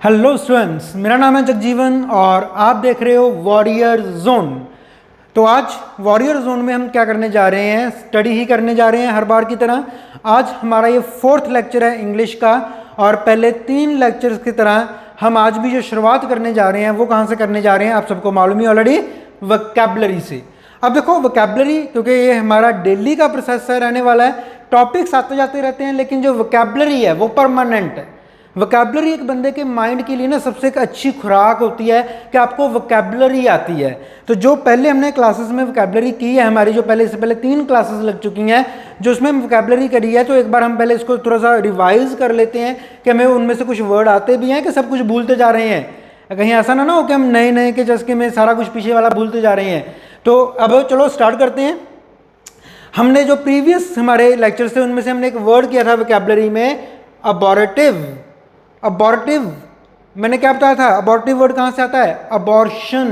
Hello students, मेरा नाम है जगजीवन और आप देख रहे हो वॉरियर जोन। तो आज वॉरियर जोन में हम क्या करने जा रहे हैं, स्टडी ही करने जा रहे हैं हर बार की तरह। आज हमारा ये 4th लेक्चर है इंग्लिश का और पहले 3 लेक्चर्स की तरह हम आज भी जो शुरुआत करने जा रहे हैं वो कहाँ से करने जा रहे हैं, आप सबको मालूम ही ऑलरेडी, वोकैबुलरी से। अब देखो वोकैबुलरी, क्योंकि ये हमारा डेली का प्रोसेस रहने वाला है, टॉपिक्स आते जाते रहते हैं, लेकिन जो वोकैबुलरी है वो परमानेंट है। वोकैबुलरी एक बंदे के माइंड के लिए ना सबसे एक अच्छी खुराक होती है कि आपको वोकैबुलरी आती है। तो जो पहले हमने क्लासेस में वोकैबुलरी की है, हमारी जो पहले इससे पहले 3 क्लासेस लग चुकी हैं जो उसमें वोकैबुलरी करी है, तो एक बार हम पहले इसको थोड़ा सा रिवाइज कर लेते हैं कि हमें उनमें से कुछ वर्ड आते भी हैं कि सब कुछ भूलते जा रहे हैं। कहीं ऐसा ना हो कि हम नए नए के जैसे में सारा कुछ पीछे वाला भूलते जा रहे हैं। तो अब चलो स्टार्ट करते हैं। हमने जो प्रीवियस हमारे लेक्चर्स थे उनमें से हमने एक वर्ड किया था वोकैबुलरी में, अबॉर्टिव। अबॉर्टिव मैंने क्या बताया था, अबॉर्टिव वर्ड कहाँ से आता है, अबॉर्शन।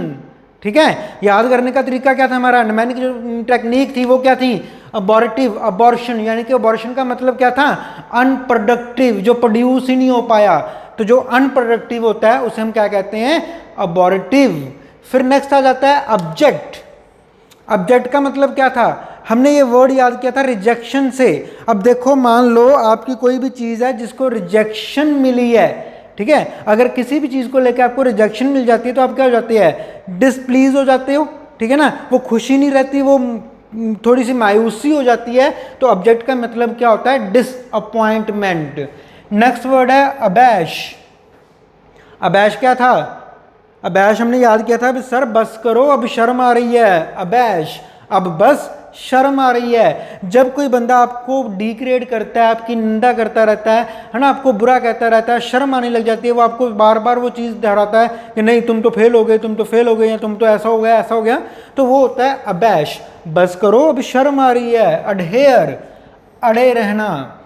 ठीक है, याद करने का तरीका क्या था हमारा, मैंने की जो टेक्निक थी वो क्या थी, अबॉर्टिव, अबॉर्शन। यानी कि अबॉर्शन का मतलब क्या था, अनप्रोडक्टिव, जो प्रोड्यूस ही नहीं हो पाया। तो जो अनप्रोडक्टिव होता है उसे हम क्या कहते हैं, अबॉर्टिव। फिर नेक्स्ट आ जाता है ऑब्जेक्ट। ऑब्जेक्ट का मतलब क्या था, हमने ये वर्ड याद किया था रिजेक्शन से। अब देखो, मान लो आपकी कोई भी चीज़ है जिसको रिजेक्शन मिली है, ठीक है, अगर किसी भी चीज़ को लेकर आपको रिजेक्शन मिल जाती है तो आप क्या हो जाते हैं, डिसप्लीज हो जाते हो। ठीक है ना, वो खुशी नहीं रहती, वो थोड़ी सी मायूसी हो जाती है। तो ऑब्जेक्ट का मतलब क्या होता है, डिसअपॉइंटमेंट। नेक्स्ट वर्ड है अबैश। अबैश क्या था, अबैश हमने याद किया था, अब सर बस करो, अब शर्म आ रही है, अबैश, अब बस शर्म आ रही है। जब कोई बंदा आपको डिग्रेड करता है, आपकी निंदा करता रहता है ना, आपको बुरा कहता रहता है, शर्म आने लग जाती है, वो आपको बार बार वो चीज़ दोहराता है कि नहीं तुम तो फेल हो गए, तुम तो फेल हो गए, या तुम तो ऐसा हो गया, ऐसा हो गया, तो वो होता है अबैश। बस करो, अब शर्म आ रही है। अडहेयर, अड़े रहना।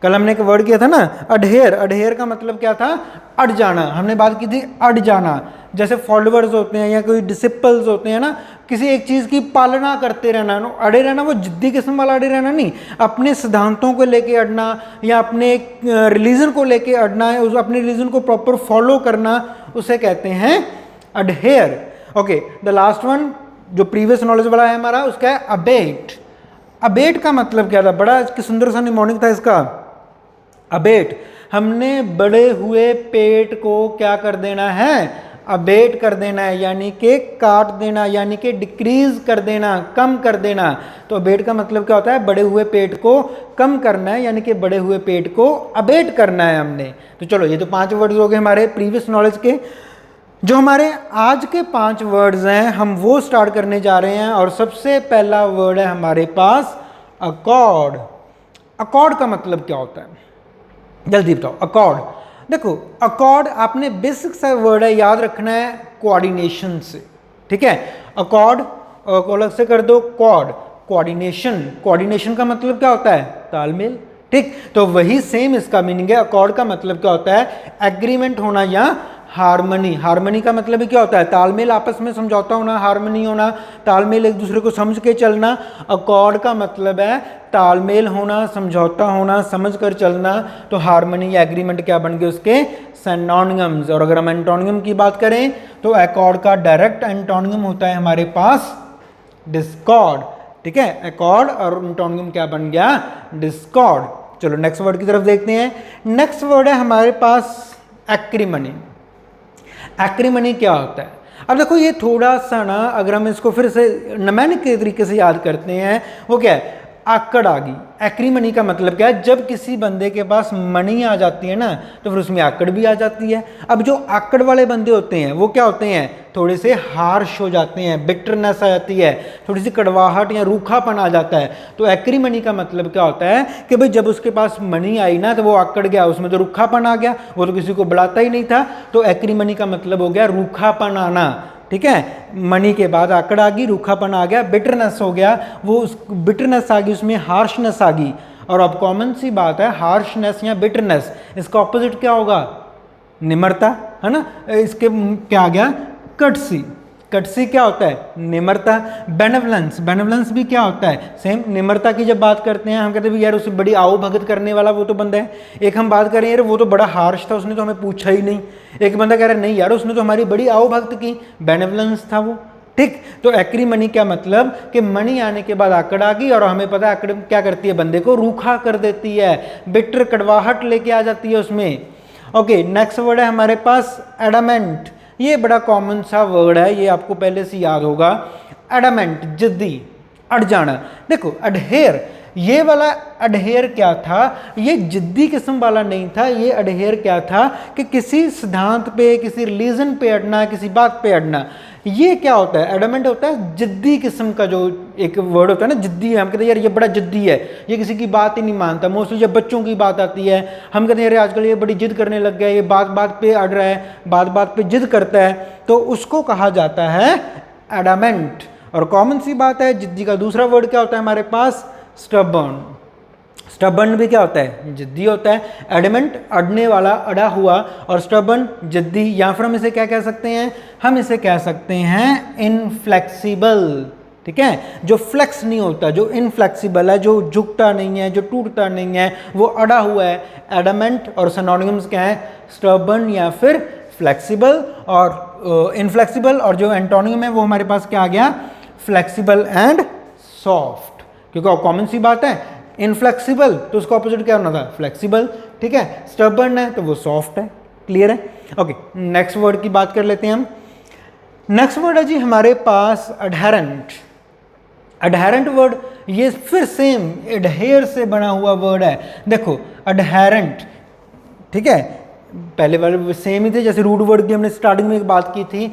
कल हमने एक वर्ड किया था ना, अडहेयर। अडहेयर का मतलब क्या था, अड़ जाना। हमने बात की थी अड़ जाना। जैसे फॉलोअर्स होते हैं या कोई डिसिपल्स होते हैं ना, किसी एक चीज़ की पालना करते रहना, अड़े रहना, वो जिद्दी किस्म वाला अड़े रहना नहीं, अपने सिद्धांतों को लेके अड़ना या अपने रिलीजन को लेके अड़ना, अपने रिलीजन को प्रॉपर फॉलो करना, उसे कहते हैं adhere. Okay, the last one जो प्रीवियस नॉलेज वाला है हमारा, उसका है अबेट। अबेट का मतलब क्या था, बड़ा सुंदर सा निमोनिक था इसका, अबेट। हमने बड़े हुए पेट को क्या कर देना है, अबेट कर देना है, यानी कि काट देना, यानी कि डिक्रीज कर देना, कम कर देना। तो अबेट का मतलब क्या होता है, बड़े हुए पेट को कम करना है, यानी कि बड़े हुए पेट को अबेट करना है हमने। तो चलो, ये तो 5 वर्ड्स हो गए हमारे प्रीवियस नॉलेज के। जो हमारे आज के 5 वर्ड्स हैं हम वो स्टार्ट करने जा रहे हैं। और सबसे पहला वर्ड है हमारे पास अकॉर्ड। अकॉर्ड का मतलब क्या होता है, जल्दी बताओ। अकॉर्ड, देखो अकॉर्ड आपने बेसिक सा वर्ड है, याद रखना है कोऑर्डिनेशन से। ठीक है, अकॉर्ड को अलग से कर दो, कॉर्ड, कोऑर्डिनेशन। कोऑर्डिनेशन का मतलब क्या होता है, तालमेल। ठीक, तो वही सेम इसका मीनिंग है। अकॉर्ड का मतलब क्या होता है, एग्रीमेंट होना या हारमनी। हारमनी का मतलब ही क्या होता है, तालमेल, आपस में समझौता होना, हारमनी होना, तालमेल, एक दूसरे को समझ के चलना। अकॉर्ड का मतलब है तालमेल होना, समझौता होना, समझ कर चलना। तो हारमनी या एग्रीमेंट क्या बन गए उसके सिनोनिम्स। और अगर हम एंटोनियम की बात करें तो अकॉर्ड का डायरेक्ट एंटोनियम होता है हमारे पास डिस्कॉर्ड। ठीक है, अकॉर्ड और एंटोनियम क्या बन गया, डिस्कॉर्ड। चलो नेक्स्ट वर्ड की तरफ देखते हैं। नेक्स्ट वर्ड है हमारे पास एक्रीमनी। एक्रीमनी क्या होता है, अब देखो ये थोड़ा सा ना, अगर हम इसको फिर से नमैनिक के तरीके से याद करते हैं, वो क्या है, आकड़ आ गई। एक्रीमनी का मतलब क्या है, जब किसी बंदे के पास मनी आ जाती है ना तो फिर उसमें आकड़ भी आ जाती है। अब जो आकड़ वाले बंदे होते हैं वो क्या होते हैं, थोड़े से हार्श हो जाते हैं, बिटरनेस आ जाती है, थोड़ी सी कड़वाहट या रूखापन आ जाता है। तो एक्रीमनी का मतलब क्या होता है कि भाई जब उसके पास मनी आई ना तो वो आकड़ गया, उसमें तो रूखापन आ गया, वो तो किसी को बुलाता ही नहीं था। तो एक्रीमनी का मतलब हो गया रूखापन आना। ठीक है, मनी के बाद आकड़ आ गई, रूखापन आ गया, बिटरनेस हो गया, वो उस बिटरनेस आ गई, उसमें हार्शनेस आ गई। और अब कॉमन सी बात है, हार्शनेस या बिटरनेस, इसका ऑपोजिट क्या होगा, निम्रता, है ना। इसके क्या आ गया, कर्टसी। कर्टसी क्या होता है? निम्रता। बेनेवलेंस, बेनेवलेंस भी क्या होता है? सेम निम्रता की जब बात करते हैं हम कहते हैं यार उसे बड़ी आओ भगत करने वाला वो तो बंदा है। एक हम बात करें यार वो तो बड़ा हार्श था, उसने तो हमें पूछा ही नहीं। एक बंदा कह रहा है नहीं यार उसने तो हमारी बड़ी आओ भगत की, बेनेवलेंस था वो। ठीक, तो एक्रीमनी क्या मतलब कि मनी आने के बाद आकड़ आ गई और हमें पता है आकड़ क्या करती है? बंदे को रूखा कर देती है, बिटर कड़वाहट लेके आ जाती है उसमें। ओके, नेक्स्ट वर्ड है हमारे पास एडामेंट। ये बड़ा कॉमन सा वर्ड है, ये आपको पहले से याद होगा। एडामेंट, जिद्दी, अड़ जाना। देखो अडहेयर, ये वाला अडहेयर क्या था? ये जिद्दी किस्म वाला नहीं था। ये अडहेयर क्या था कि किसी सिद्धांत पे, किसी रिलीजन पे अड़ना, किसी बात पे अड़ना। ये क्या होता है? एडमेंट होता है जिद्दी किस्म का जो एक वर्ड होता है ना, जिद्दी है। हम कहते हैं यार ये बड़ा जिद्दी है, ये किसी की बात ही नहीं मानता। मोस्टली जब बच्चों की बात आती है हम कहते हैं यार आजकल ये बड़ी जिद करने लग गया, ये बात बात पे अड़ रहा है, बात बात पे जिद करता है, तो उसको कहा जाता है एडामेंट। और कॉमन सी बात है, जिद्दी का दूसरा वर्ड क्या होता है हमारे पास? स्टबर्न। स्टबर्न भी क्या होता है? जिद्दी होता है। एडमेंट अड़ने वाला, अड़ा हुआ, और स्टबर्न जिद्दी। या फिर हम इसे क्या कह सकते हैं? हम इसे कह सकते हैं इनफ्लेक्सिबल। ठीक है, जो फ्लेक्स नहीं होता, जो इनफ्लेक्सिबल है, जो झुकता नहीं है, जो टूटता नहीं है, वो अड़ा हुआ है। एडमेंट और सिनोनिम्स क्या है? स्टबर्न या फिर फ्लेक्सिबल और इनफ्लेक्सिबल। और जो एंटोनियम है वो हमारे पास क्या आ गया? Flexible and soft. क्योंकि कॉमन सी बात है, इनफ्लेक्सिबल तो उसका ऑपोजिट क्या होना था? फ्लेक्सिबल। ठीक है, स्टबर्न है तो वो सॉफ्ट है। क्लियर है? ओके, नेक्स्ट वर्ड की बात कर लेते हैं हम। नेक्स्ट वर्ड है जी हमारे पास अडहेरेंट। अडहेरेंट वर्ड ये फिर सेम एडहेयर से बना हुआ वर्ड है। देखो अडहेरेंट, ठीक है, पहले वर्ड सेम ही थे, जैसे रूट वर्ड की हमने स्टार्टिंग में एक बात की थी,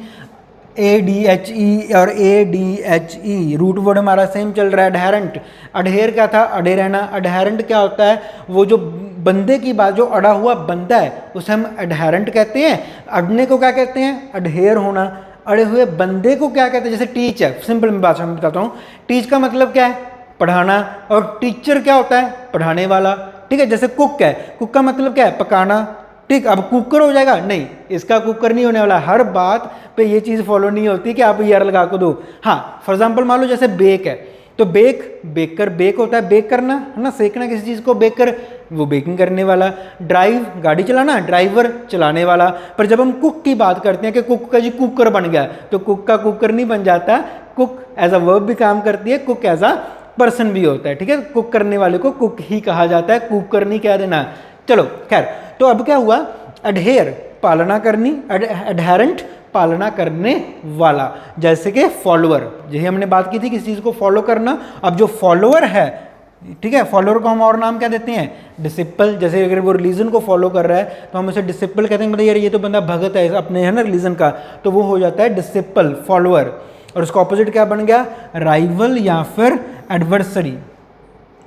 ADHE और ADHE, रूट वर्ड हमारा सेम चल रहा है। अडहेरेंट, अडहेयर क्या था? अड़े रहना। अडहेरेंट क्या होता है? वो जो बंदे की बात, जो अड़ा हुआ बंदा है उसे हम अडहेरेंट कहते हैं। अड़ने को क्या कहते हैं? अडहेयर होना। अड़े हुए बंदे को क्या कहते हैं? जैसे टीच है, सिंपल में बात मैं बताता हूँ। टीच का मतलब क्या है? पढ़ाना। और टीचर क्या होता है? पढ़ाने वाला। ठीक है, जैसे कुक है, कुक का मतलब क्या है? पकाना। ठीक, अब कुकर हो जाएगा? नहीं, इसका कुकर नहीं होने वाला। हर बात पे ये चीज़ फॉलो नहीं होती कि आप यार लगा को दो। हाँ, फॉर एग्जांपल मान लो जैसे बेक है, तो बेकर, बेक होता है बेक करना, है ना, सेकना किसी चीज़ को। बेकर वो बेकिंग करने वाला। ड्राइव, गाड़ी चलाना, ड्राइवर चलाने वाला। पर जब हम कुक की बात करते हैं कि कुक का जी कुकर बन गया, तो कुक का कुकर नहीं बन जाता। कुक एज अ वर्ब भी काम करती है, कुक एज अ पर्सन भी होता है। ठीक है, कुक करने वाले को कुक ही कहा जाता है, कुकर नहीं कह देना। चलो खैर, तो अब क्या हुआ? अडहेयर, पालना करनी, अडहेरेंट पालना करने वाला। जैसे कि फॉलोअर, यही हमने बात की थी किसी चीज़ को फॉलो करना। अब जो फॉलोअर है, ठीक है, फॉलोअर को हम और नाम क्या देते हैं? डिसिपल। जैसे अगर वो रिलीजन को फॉलो कर रहा है तो हम उसे डिसिपल कहते हैं। मतलब यार ये तो बंदा भगत है अपने, है ना, रिलीजन का, तो वो हो जाता है डिसिपल, फॉलोअर। और उसका ऑपोजिट क्या बन गया? राइवल या फिर एडवर्सरी।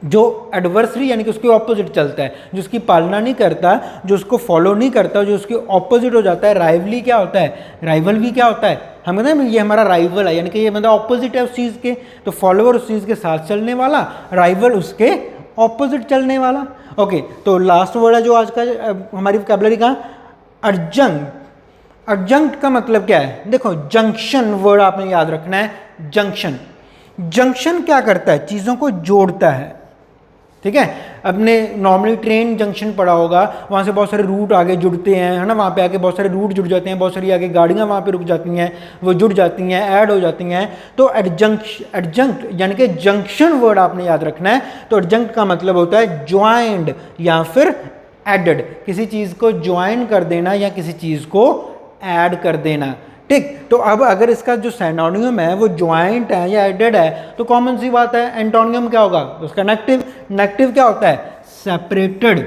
जो एडवर्सरी यानी कि उसके ऑपोजिट चलता है, जो उसकी पालना नहीं करता, जो उसको फॉलो नहीं करता, जो उसके ऑपोजिट हो जाता है। राइवली क्या होता है? राइवल भी क्या होता है? हम कहते हैं ये हमारा राइवल है, यानी कि ये मतलब ऑपोजिट है उस चीज़ के। तो फॉलोअर उस चीज़ के साथ चलने वाला, राइवल उसके ऑपोजिट चलने वाला। ओके, तो लास्ट वर्ड है जो आज का हमारी वोकैबुलरी का, एडजंक्ट। एडजंक्ट का मतलब क्या है? देखो जंक्शन वर्ड आपने याद रखना है। जंक्शन, जंक्शन क्या करता है? चीज़ों को जोड़ता है। ठीक है, अपने नॉर्मली ट्रेन जंक्शन पड़ा होगा, वहाँ से बहुत सारे रूट आगे जुड़ते हैं, है ना, वहाँ पे आके बहुत सारे रूट जुड़ जाते हैं, बहुत सारी आगे गाड़ियाँ वहाँ पे रुक जाती हैं, वो जुड़ जाती हैं, ऐड हो जाती हैं। तो एडजंक्ट यानी कि जंक्शन वर्ड आपने याद रखना है। तो एडजंक्ट का मतलब होता है ज्वाइंड या फिर एडेड, किसी चीज़ को ज्वाइन कर देना या किसी चीज़ को ऐड कर देना। ठीक, तो अब अगर इसका जो सिनोनिम है वो ज्वाइंट है या एडेड है, तो कॉमन सी बात है एंटोनियम क्या होगा? उसका नेगेटिव। नेगेटिव क्या होता है? सेपरेटेड।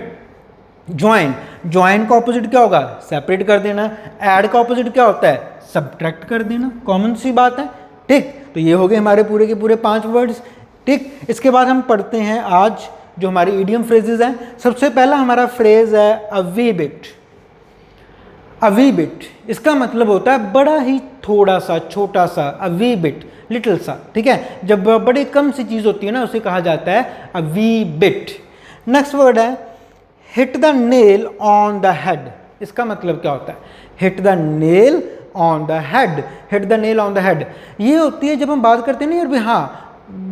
ज्वाइन, ज्वाइन का ऑपोजिट क्या होगा? सेपरेट कर देना। ऐड का ऑपोजिट क्या होता है? सब्ट्रैक्ट कर देना। कॉमन सी बात है। ठीक, तो ये हो गए हमारे पूरे के पूरे 5 वर्ड्स। ठीक, इसके बाद हम पढ़ते हैं आज जो हमारी इडियम फ्रेजेज हैं। सबसे पहला हमारा फ्रेज है a wee bit. A wee bit, इसका मतलब होता है बड़ा ही थोड़ा सा, छोटा सा। अ वी बिट, लिटिल सा। ठीक है, जब बड़ी कम सी चीज़ होती है ना, उसे कहा जाता है a wee bit. Next word है hit the nail on the head. इसका मतलब क्या होता है? Hit the nail on the head, hit the nail on the head. ये होती है जब हम बात करते हैं ना यार भाई, हाँ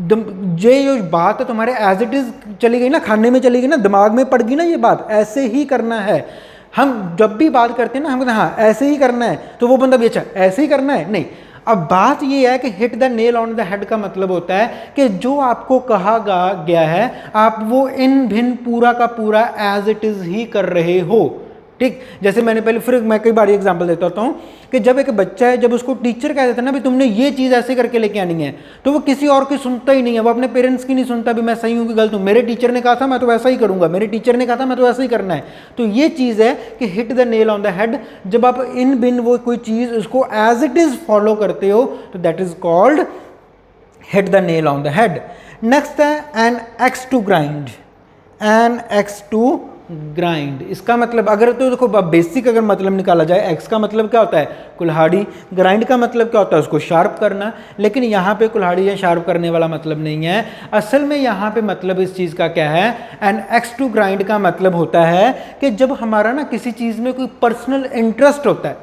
जो बात है तुम्हारे एज इट इज चली गई ना, खाने में चली गई ना, दिमाग में पड़ गई ना ये बात, ऐसे ही करना है। हम जब भी बात करते हैं ना, हम कहते हैं हाँ ऐसे ही करना है, तो वो बंदा भी अच्छा ऐसे ही करना है, नहीं। अब बात ये है कि hit the nail on the head का मतलब होता है कि जो आपको कहा गया है आप वो इन भिन्न पूरा का पूरा एज इट इज ही कर रहे हो, ठीक। जैसे मैंने पहले, फिर मैं कई बार एग्जांपल देता होता हूँ कि जब एक बच्चा है, जब उसको टीचर कह देता है ना भी तुमने ये चीज़ ऐसे करके लेके आनी है, तो वो किसी और की सुनता ही नहीं है, वो अपने पेरेंट्स की नहीं सुनता भी मैं सही हूँ कि गलत हूँ, मेरे टीचर ने कहा था मैं तो वैसा ही करूँगा, मेरे टीचर ने कहा था मैं तो ऐसा ही करना है। तो ये चीज़ है कि hit the nail on the head, जब आप इन बिन वो कोई चीज़ उसको एज इट इज़ फॉलो करते हो तो that is called hit the nail on the head. Next है an axe to grind, an axe to grind. इसका मतलब अगर तो देखो बेसिक अगर मतलब निकाला जाए, एक्स का मतलब क्या होता है कुल्हाड़ी, ग्राइंड का मतलब क्या होता है उसको शार्प करना, लेकिन यहाँ पे कुल्हाड़ी या शार्प करने वाला मतलब नहीं है। असल में यहाँ पे मतलब इस चीज़ का क्या है, एन एक्स टू ग्राइंड का मतलब होता है कि जब हमारा ना किसी चीज़ में कोई पर्सनल इंटरेस्ट होता है,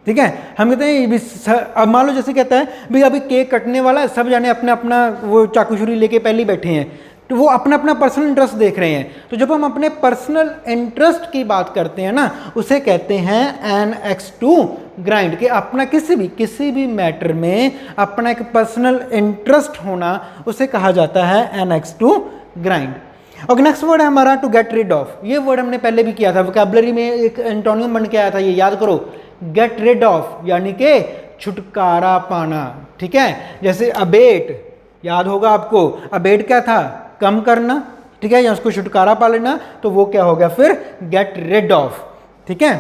ठीक है, हम कहते हैं अब मान लो जैसे कहता है भाई अभी केक कटने वाला है, सब जाने अपना अपना वो चाकू छुरी लेके पहले बैठे हैं, तो वो अपना अपना पर्सनल इंटरेस्ट देख रहे हैं। तो जब हम अपने पर्सनल इंटरेस्ट की बात करते हैं ना, उसे कहते हैं एन एक्स टू ग्राइंड, कि अपना किसी भी मैटर में अपना एक पर्सनल इंटरेस्ट होना, उसे कहा जाता है an axe to grind. Okay, next word है हमारा टू गेट रिड ऑफ। ये वर्ड हमने पहले भी किया था, वोकैबुलरी में एक एंटोनियम बन के आया था, ये याद करो, गेट रिड ऑफ यानी कि छुटकारा पाना, ठीक है। जैसे अबेट याद होगा आपको, अबेट क्या था, कम करना, ठीक है, या उसको छुटकारा पा लेना, तो वो क्या हो गया फिर गेट रिड ऑफ, ठीक है।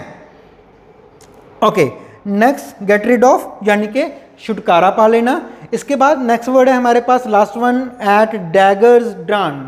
Okay, next get rid of यानी कि छुटकारा पा लेना। इसके बाद नेक्स्ट वर्ड है हमारे पास last one, at daggers drawn.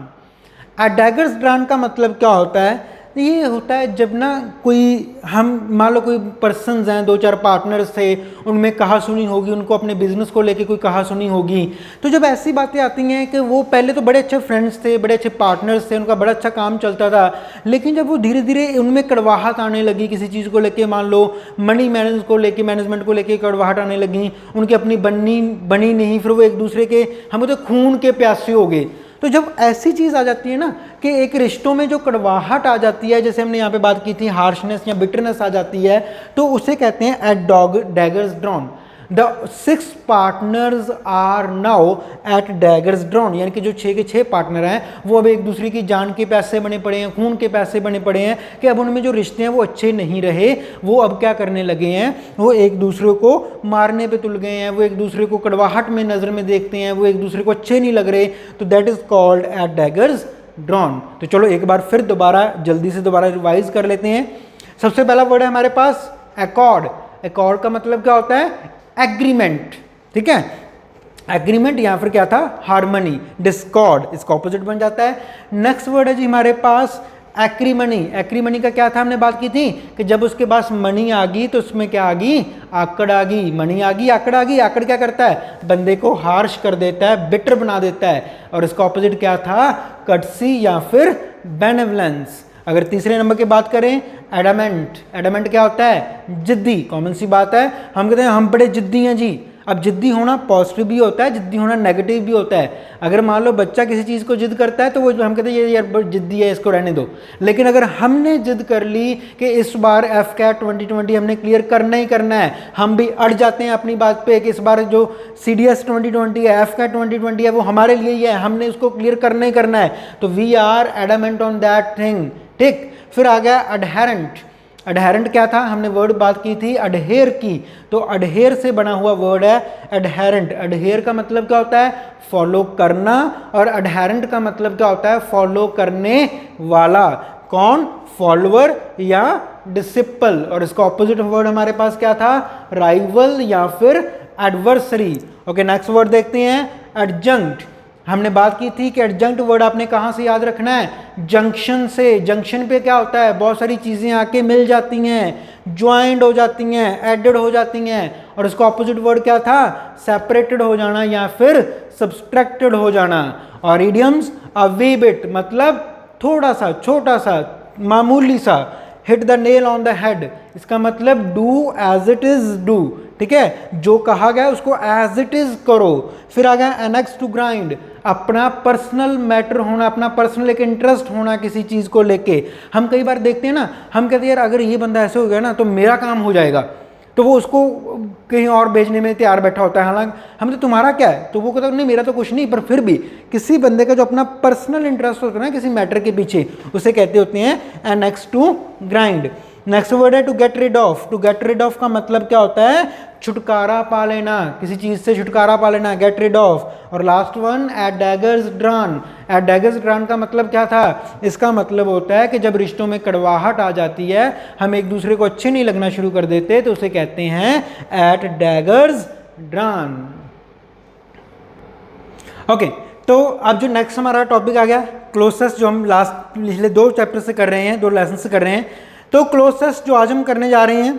At daggers drawn का मतलब क्या होता है, ये होता है जब ना कोई, हम मान लो कोई पर्सन्स हैं, दो चार पार्टनर्स थे, उनमें कहा सुनी होगी, उनको अपने बिजनेस को लेके कोई कहा सुनी होगी, तो जब ऐसी बातें आती हैं कि वो पहले तो बड़े अच्छे फ्रेंड्स थे, बड़े अच्छे पार्टनर्स थे, उनका बड़ा अच्छा काम चलता था, लेकिन जब वो धीरे धीरे उनमें कड़वाहट आने लगी किसी चीज़ को लेके, मान लो मनी मैनेजमेंट को लेके कड़वाहट आने लगी, उनकी अपनी बनी नहीं, फिर वो एक दूसरे के, हम तो खून के प्यासे हो गए। तो जब ऐसी चीज़ आ जाती है ना कि एक रिश्तों में जो कड़वाहट आ जाती है, जैसे हमने यहाँ पे बात की थी हार्शनेस या बिटरनेस आ जाती है, तो उसे कहते हैं at daggers drawn. The 6 partners are now at daggers drawn, यानी कि जो 6 के 6 पार्टनर हैं वो अब एक दूसरे की जान के प्यासे बने पड़े हैं, खून के प्यासे बने पड़े हैं, कि अब उनमें जो रिश्ते हैं वो अच्छे नहीं रहे, वो अब क्या करने लगे हैं, वो एक दूसरे को मारने पे तुल गए हैं, वो एक दूसरे को कड़वाहट में नज़र में देखते हैं, वो एक दूसरे को अच्छे नहीं लग रहे, तो that is called eight daggers drawn. तो चलो एक बार फिर जल्दी से दोबारा रिवाइज कर लेते हैं। सबसे पहला वर्ड है हमारे पास एकॉर्ड। एकॉर्ड का मतलब क्या होता है, एग्रीमेंट, ठीक है, एग्रीमेंट, या फिर क्या था हार्मनी। डिस्कॉर्ड इसका ऑपोजिट बन जाता है। नेक्स्ट वर्ड है जी हमारे पास एक्रीमनी। एक्रीमनी का क्या था, हमने बात की थी कि जब उसके पास मनी आ गई तो उसमें क्या आ गई, आकड़ आ गई, मनी आ गई, आकड़ आ गई। आकड़ क्या करता है, बंदे को हार्श कर देता है, बिटर बना देता है, और इसका ऑपोजिट क्या था, कटसी या फिर बेनेवलेंस। अगर तीसरे नंबर की बात करें, एडामेंट। एडामेंट क्या होता है, जिद्दी। कॉमन सी बात है, हम कहते हैं हम बड़े जिद्दी हैं जी। अब जिद्दी होना पॉजिटिव भी होता है, जिद्दी होना नेगेटिव भी होता है। अगर मान लो बच्चा किसी चीज़ को जिद करता है तो वो हम कहते हैं ये यार बड़ी जिद्दी है, इसको रहने दो। लेकिन अगर हमने जिद कर ली कि इस बार एफ कैट 2020 हमने क्लियर करना ही करना है, हम भी अड़ जाते हैं अपनी बात पे कि इस बार जो CDS 2020 है, एफ कैट 2020 है, वो हमारे लिए ही है, हमने उसको क्लियर करना ही करना है, तो we are adamant on that thing, ठीक। फिर आ गया अडहेरेंट। अडहेरेंट क्या था, हमने वर्ड बात की थी अडहेर की, तो अडहेर से बना हुआ वर्ड है अडहेरेंट। अडहेर का मतलब क्या होता है, फॉलो करना, और अडहेरेंट का मतलब क्या होता है, फॉलो करने वाला। कौन, फॉलोअर या डिसिपल। और इसका ऑपोजिट वर्ड हमारे पास क्या था, राइवल या फिर एडवर्सरी। ओके, नेक्स्ट वर्ड देखते हैं, एडजंक्ट। हमने बात की थी कि एडजंक्ट वर्ड आपने कहाँ से याद रखना है, जंक्शन से। जंक्शन पे क्या होता है, बहुत सारी चीज़ें आके मिल जाती हैं, ज्वाइंट हो जाती हैं, एडेड हो जाती हैं। और इसका ऑपोजिट वर्ड क्या था, सेपरेटेड हो जाना या फिर सब्सट्रैक्टेड हो जाना। और इडियम्स, अ वे बिट मतलब थोड़ा सा, छोटा सा, मामूली सा। Hit the nail on the head, इसका मतलब do as it is do, ठीक है, जो कहा गया उसको एज इट इज करो। फिर आ गया एनेक्स टू ग्राइंड, अपना पर्सनल मैटर होना, अपना पर्सनल एक इंटरेस्ट होना किसी चीज़ को लेके। हम कई बार देखते हैं ना, हम कहते हैं यार अगर ये बंदा ऐसे हो गया ना तो मेरा काम हो जाएगा, तो वो उसको कहीं और भेजने में तैयार बैठा होता है, हालांकि हम तो तुम्हारा क्या है, तो वो कहता है नहीं मेरा तो कुछ नहीं, पर फिर भी किसी बंदे का जो अपना पर्सनल इंटरेस्ट होता है ना किसी मैटर के पीछे, उसे कहते होते हैं an axe to grind. Next word है to get rid of. To get rid of का मतलब क्या होता है, छुटकारा पा लेना, किसी चीज़ से छुटकारा पा लेना, गेट रिड ऑफ। और last one at daggers drawn. At daggers drawn का मतलब क्या था, इसका मतलब होता है कि जब रिश्तों में कड़वाहट आ जाती है, हम एक दूसरे को अच्छे नहीं लगना शुरू कर देते, तो उसे कहते हैं एट डैगर्स ड्रॉन। ओके, तो अब जो नेक्स्ट हमारा टॉपिक आ गया क्लोसेस्ट, जो हम लास्ट पिछले 2 चैप्टर से कर रहे हैं, 2 लेसन से कर रहे हैं। तो क्लोसेस्ट जो आज हम करने जा रहे हैं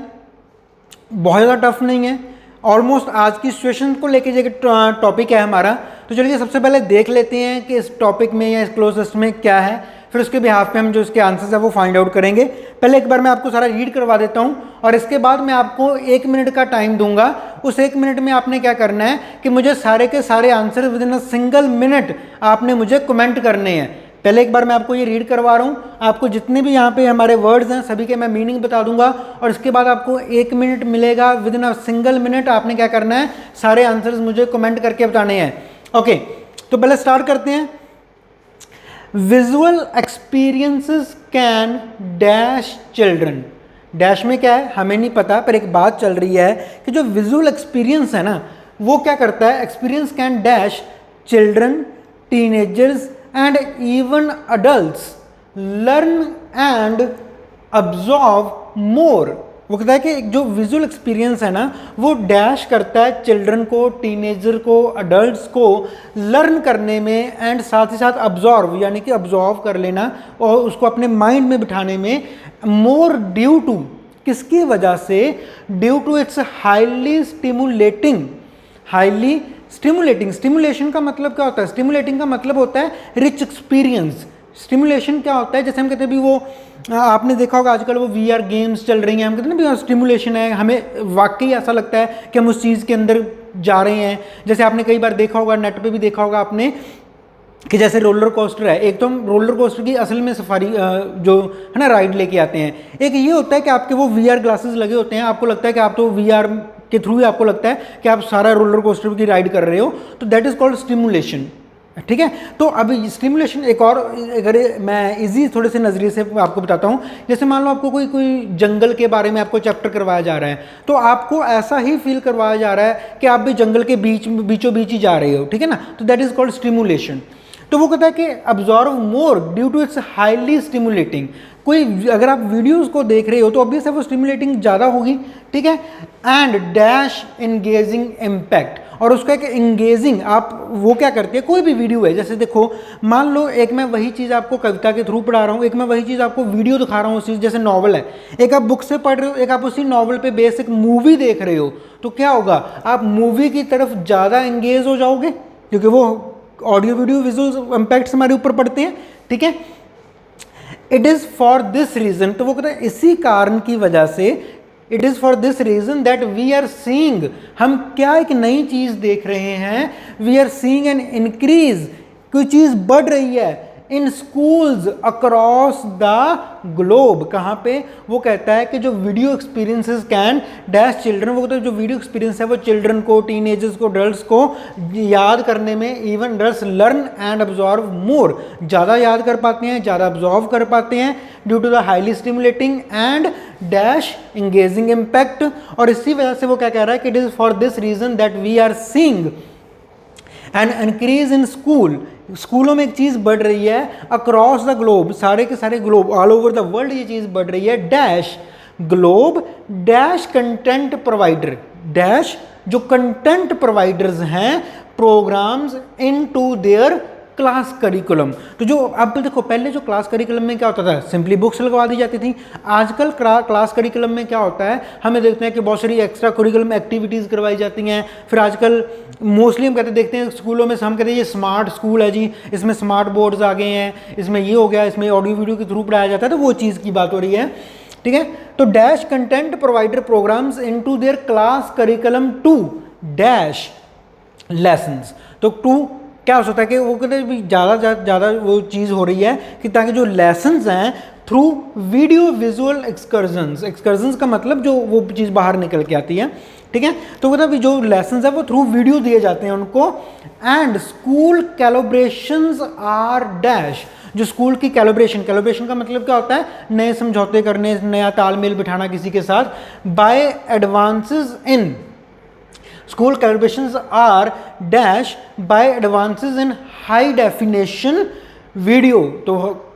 बहुत ज़्यादा टफ नहीं है, ऑलमोस्ट आज की सिचुएशन को लेके जो टॉपिक है हमारा। तो चलिए सबसे पहले देख लेते हैं कि इस टॉपिक में या इस क्लोजेस्ट में क्या है, फिर उसके बिहाफ पे हम जो इसके आंसर्स है वो फाइंड आउट करेंगे। पहले एक बार मैं आपको सारा रीड करवा देता हूँ और इसके बाद मैं आपको 1 मिनट का टाइम दूंगा। उस 1 मिनट में आपने क्या करना है कि मुझे सारे के सारे answer with in a single minute आपने मुझे कमेंट करने हैं। पहले एक बार मैं आपको ये रीड करवा रहा हूँ, आपको जितने भी यहाँ पे हमारे वर्ड्स हैं सभी के मैं मीनिंग बता दूंगा और इसके बाद आपको 1 मिनट मिलेगा। With in a single minute आपने क्या करना है, सारे आंसर्स मुझे कमेंट करके बताने हैं। ओके, तो पहले स्टार्ट करते हैं। Visual experiences can dash children. Dash में क्या है हमें नहीं पता, पर एक बात चल रही है कि जो विजुअल एक्सपीरियंस है ना वो क्या करता है, experience can dash children, teenagers and even adults learn and absorb more। वो कहता है कि जो विजुअल एक्सपीरियंस है ना वो डैश करता है चिल्ड्रन को, टीनेजर को, अडल्ट्स को लर्न करने में एंड साथ ही साथ अब्जॉर्व यानी कि अब्जॉर्व कर लेना और उसको अपने माइंड में बिठाने में मोर ड्यू टू, किसकी वजह से, due to its highly stimulating. Highly stimulating, stimulation का मतलब क्या होता है, स्टिमुलेटिंग का मतलब होता है रिच एक्सपीरियंस। स्टिमुलेशन क्या होता है, जैसे हम कहते हैं भी वो आपने देखा होगा आजकल वो VR गेम्स चल रही हैं, हम कहते हैं ना भी स्टिमुलेशन है, हमें वाकई ऐसा लगता है कि हम उस चीज़ के अंदर जा रहे हैं। जैसे आपने कई बार देखा होगा, नेट पे भी देखा होगा आपने कि जैसे रोलर कोस्टर है, एक तो हम रोलर कोस्टर की असल में सफारी जो है ना राइड लेके आते हैं, एक ये होता है कि आपके वो VR ग्लासेस लगे होते हैं, आपको लगता है कि आप तो VR के थ्रू ही आपको लगता है कि आप सारा रोलर कोस्टर की राइड कर रहे हो, तो दैट इज कॉल्ड स्टिमुलेशन। ठीक है, तो अभी स्टिमुलेशन एक और अगर मैं इजी थोड़े से नज़रिए से आपको बताता हूँ, जैसे मान लो आपको कोई जंगल के बारे में आपको चैप्टर करवाया जा रहा है, तो आपको ऐसा ही फील करवाया जा रहा है कि आप भी जंगल के बीचों बीच ही जा रहे हो, ठीक है ना, तो दैट इज कॉल्ड स्टिमुलेशन। तो वो कहता है कि absorb more due to its highly stimulating. कोई अगर आप वीडियोस को देख रहे हो तो ऑब्वियस है वो स्टिमुलेटिंग ज़्यादा होगी, ठीक है, एंड डैश इंगेजिंग इम्पैक्ट। और उसका एक इंगेजिंग, आप वो क्या करते हैं, कोई भी वीडियो है, जैसे देखो मान लो एक मैं वही चीज़ आपको कविता के थ्रू पढ़ा रहा हूँ, एक मैं वही चीज़ आपको वीडियो दिखा रहा हूँ उस चीज़, जैसे नॉवल है, एक आप बुक से पढ़ रहे हो, एक आप उसी नॉवल पे बेस एक मूवी देख रहे हो, तो क्या होगा, आप मूवी की तरफ ज़्यादा एंगेज हो जाओगे क्योंकि वो ऑडियो वीडियो विजुअल इम्पैक्ट्स हमारे ऊपर पड़ते हैं, ठीक है। It is for this reason, तो वो कहते हैं इसी कारण की वजह से, it is for this reason that we are seeing, हम क्या एक नई चीज़ देख रहे हैं, we are seeing an increase, कोई चीज़ बढ़ रही है in schools across the globe. कहाँ पे, वो कहता है कि जो video experiences can dash children, वो कहता है जो वीडियो एक्सपीरियंस है वो चिल्ड्रन को, टीनेजर्स को, अडल्ट्स को याद करने में, even adults learn and absorb more, ज़्यादा याद कर पाते हैं, ज़्यादा अब्जॉर्व कर पाते हैं due to the highly stimulating and dash engaging impact. और इसी वजह से वो क्या कह रहा है कि it is for this reason that we are seeing an increase in school, स्कूलों में एक चीज़ बढ़ रही है अक्रॉस द ग्लोब, सारे के सारे globe, all over the world ये चीज़ बढ़ रही है, dash globe dash content provider, dash जो कंटेंट प्रोवाइडर्स हैं programs into their class curriculum. तो जो अब देखो पहले जो क्लास करिकुलम में क्या होता था, सिंपली बुक्स लगवा दी जाती थी, आजकल क्लास करिकुलम में क्या होता है, हमें देखते हैं कि बहुत सारी एक्स्ट्रा करिकुलम एक्टिविटीज़ करवाई जाती हैं। फिर आजकल मोस्टली हम कहते देखते हैं स्कूलों में, हम कहते हैं ये स्मार्ट स्कूल है जी, इसमें स्मार्ट बोर्ड्स आ गए हैं, इसमें ये हो गया, इसमें ऑडियो वीडियो के थ्रू पढ़ाया जाता है, तो वो चीज़ की बात हो रही है। ठीक है। तो dash content provider programs into their class curriculum to dash lessons. तो टू क्या हो सकता है कि वो कहते हैं ज़्यादा वो चीज़ हो रही है कि ताकि जो लेसन्स हैं थ्रू वीडियो विजुअल एक्सकर्जन्स का मतलब जो वो चीज़ बाहर निकल के आती है, ठीक है। तो मतलब जो लेसन्स है वो थ्रू वीडियो दिए जाते हैं उनको। And school calibrations are dash, जो स्कूल की कैलिब्रेशन का मतलब क्या होता है, नए समझौते करने, नया तालमेल बिठाना किसी के साथ। By advances in school calibrations are dash by advances in high definition video. तो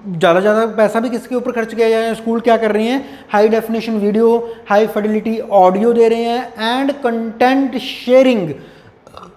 ज़्यादा पैसा भी किसके ऊपर खर्च किया जाए, स्कूल क्या कर रही हैं, high definition video, high fidelity audio दे रहे हैं। And content sharing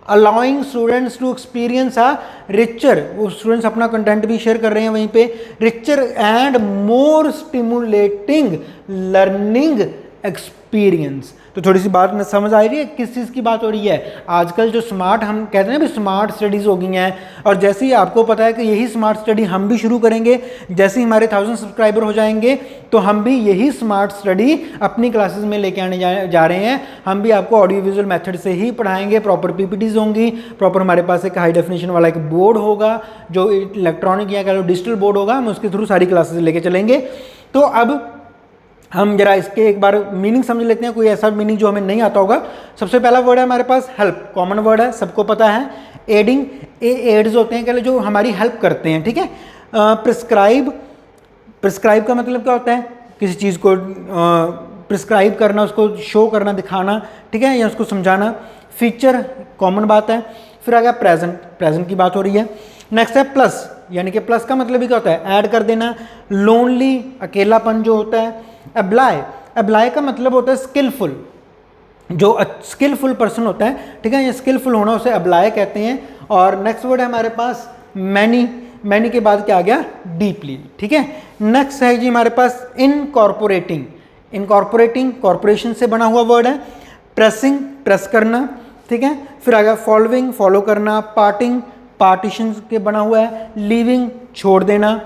allowing students to experience a richer, वो स्टूडेंट्स अपना कंटेंट भी शेयर कर रहे हैं वहीं पे, richer and more stimulating learning experience. तो थोड़ी सी बात में समझ आ रही है किस चीज़ की बात हो रही है। आजकल जो स्मार्ट, हम कहते हैं ना भी स्मार्ट स्टडीज़ हो गई हैं, और जैसे ही आपको पता है कि यही स्मार्ट स्टडी हम भी शुरू करेंगे, जैसे ही हमारे 1000 सब्सक्राइबर हो जाएंगे तो हम भी यही स्मार्ट स्टडी अपनी क्लासेस में लेके आने जा रहे हैं। हम भी आपको ऑडियो विजुअल मेथड से ही पढ़ाएंगे, प्रॉपर पीपीटीज होंगी, प्रॉपर हमारे पास एक हाई डेफिनेशन वाला एक बोर्ड होगा जो इलेक्ट्रॉनिक या कह लो डिजिटल बोर्ड होगा, हम उसके थ्रू सारी क्लासेस लेके चलेंगे। तो अब हम जरा इसके एक बार मीनिंग समझ लेते हैं, कोई ऐसा मीनिंग जो हमें नहीं आता होगा। सबसे पहला वर्ड है हमारे पास हेल्प, कॉमन वर्ड है, सबको पता है। एडिंग, एड्स होते हैं जो हमारी हेल्प करते हैं, ठीक है। प्रिस्क्राइब, प्रिस्क्राइब का मतलब क्या होता है, किसी चीज़ को प्रिस्क्राइब करना, उसको शो करना, दिखाना, ठीक है, या उसको समझाना। फीचर कॉमन बात है। फिर आ गया प्रेजेंट, प्रेजेंट की बात हो रही है। नेक्स्ट है प्लस, यानी कि प्लस का मतलब भी क्या होता है, ऐड कर देना। लोनली, अकेलापन जो होता है। अप्लाई, अप्लाई का मतलब होता है स्किलफुल, जो स्किलफुल पर्सन होता है, ठीक है, ये स्किलफुल होना उसे अप्लाई कहते हैं। और नेक्स्ट वर्ड है हमारे पास मैनी, मैनी के बाद क्या आ गया, डीपली, ठीक है। नेक्स्ट है जी हमारे पास इनकॉर्पोरेटिंग, इनकॉर्पोरेटिंग कॉर्पोरेशन से बना हुआ वर्ड है। प्रेसिंग, प्रेस करना, ठीक है। फिर आ गया फॉलोइंग, फॉलो करना। पार्टिंग, पार्टीशन के बना हुआ है। लीविंग, छोड़ देना।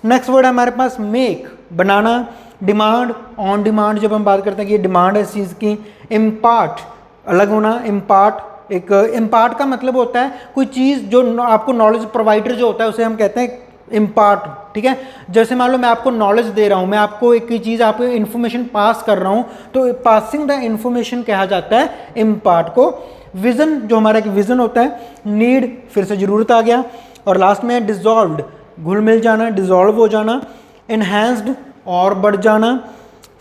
नेक्स्ट वर्ड है हमारे पास मेक, बनाना। डिमांड, ऑन डिमांड जब हम बात करते हैं कि ये डिमांड है इस चीज़ की। इम्पार्ट, अलग होना। इम्पार्ट, एक इम्पार्ट का मतलब होता है कोई चीज़ जो आपको नॉलेज प्रोवाइडर जो होता है उसे हम कहते हैं इम्पार्ट, ठीक है। जैसे मान लो मैं आपको नॉलेज दे रहा हूँ, मैं आपको एक चीज़, आपको इन्फॉर्मेशन पास कर रहा हूँ, तो पासिंग द इन्फॉर्मेशन कहा जाता है इम्पार्ट को। विज़न, जो हमारा एक विज़न होता है। नीड, फिर से ज़रूरत आ गया। और लास्ट में डिज़ोल्व्ड, घुल मिल जाना, डिज़ोल्व हो जाना। इन्हेंस्ड, और बढ़ जाना।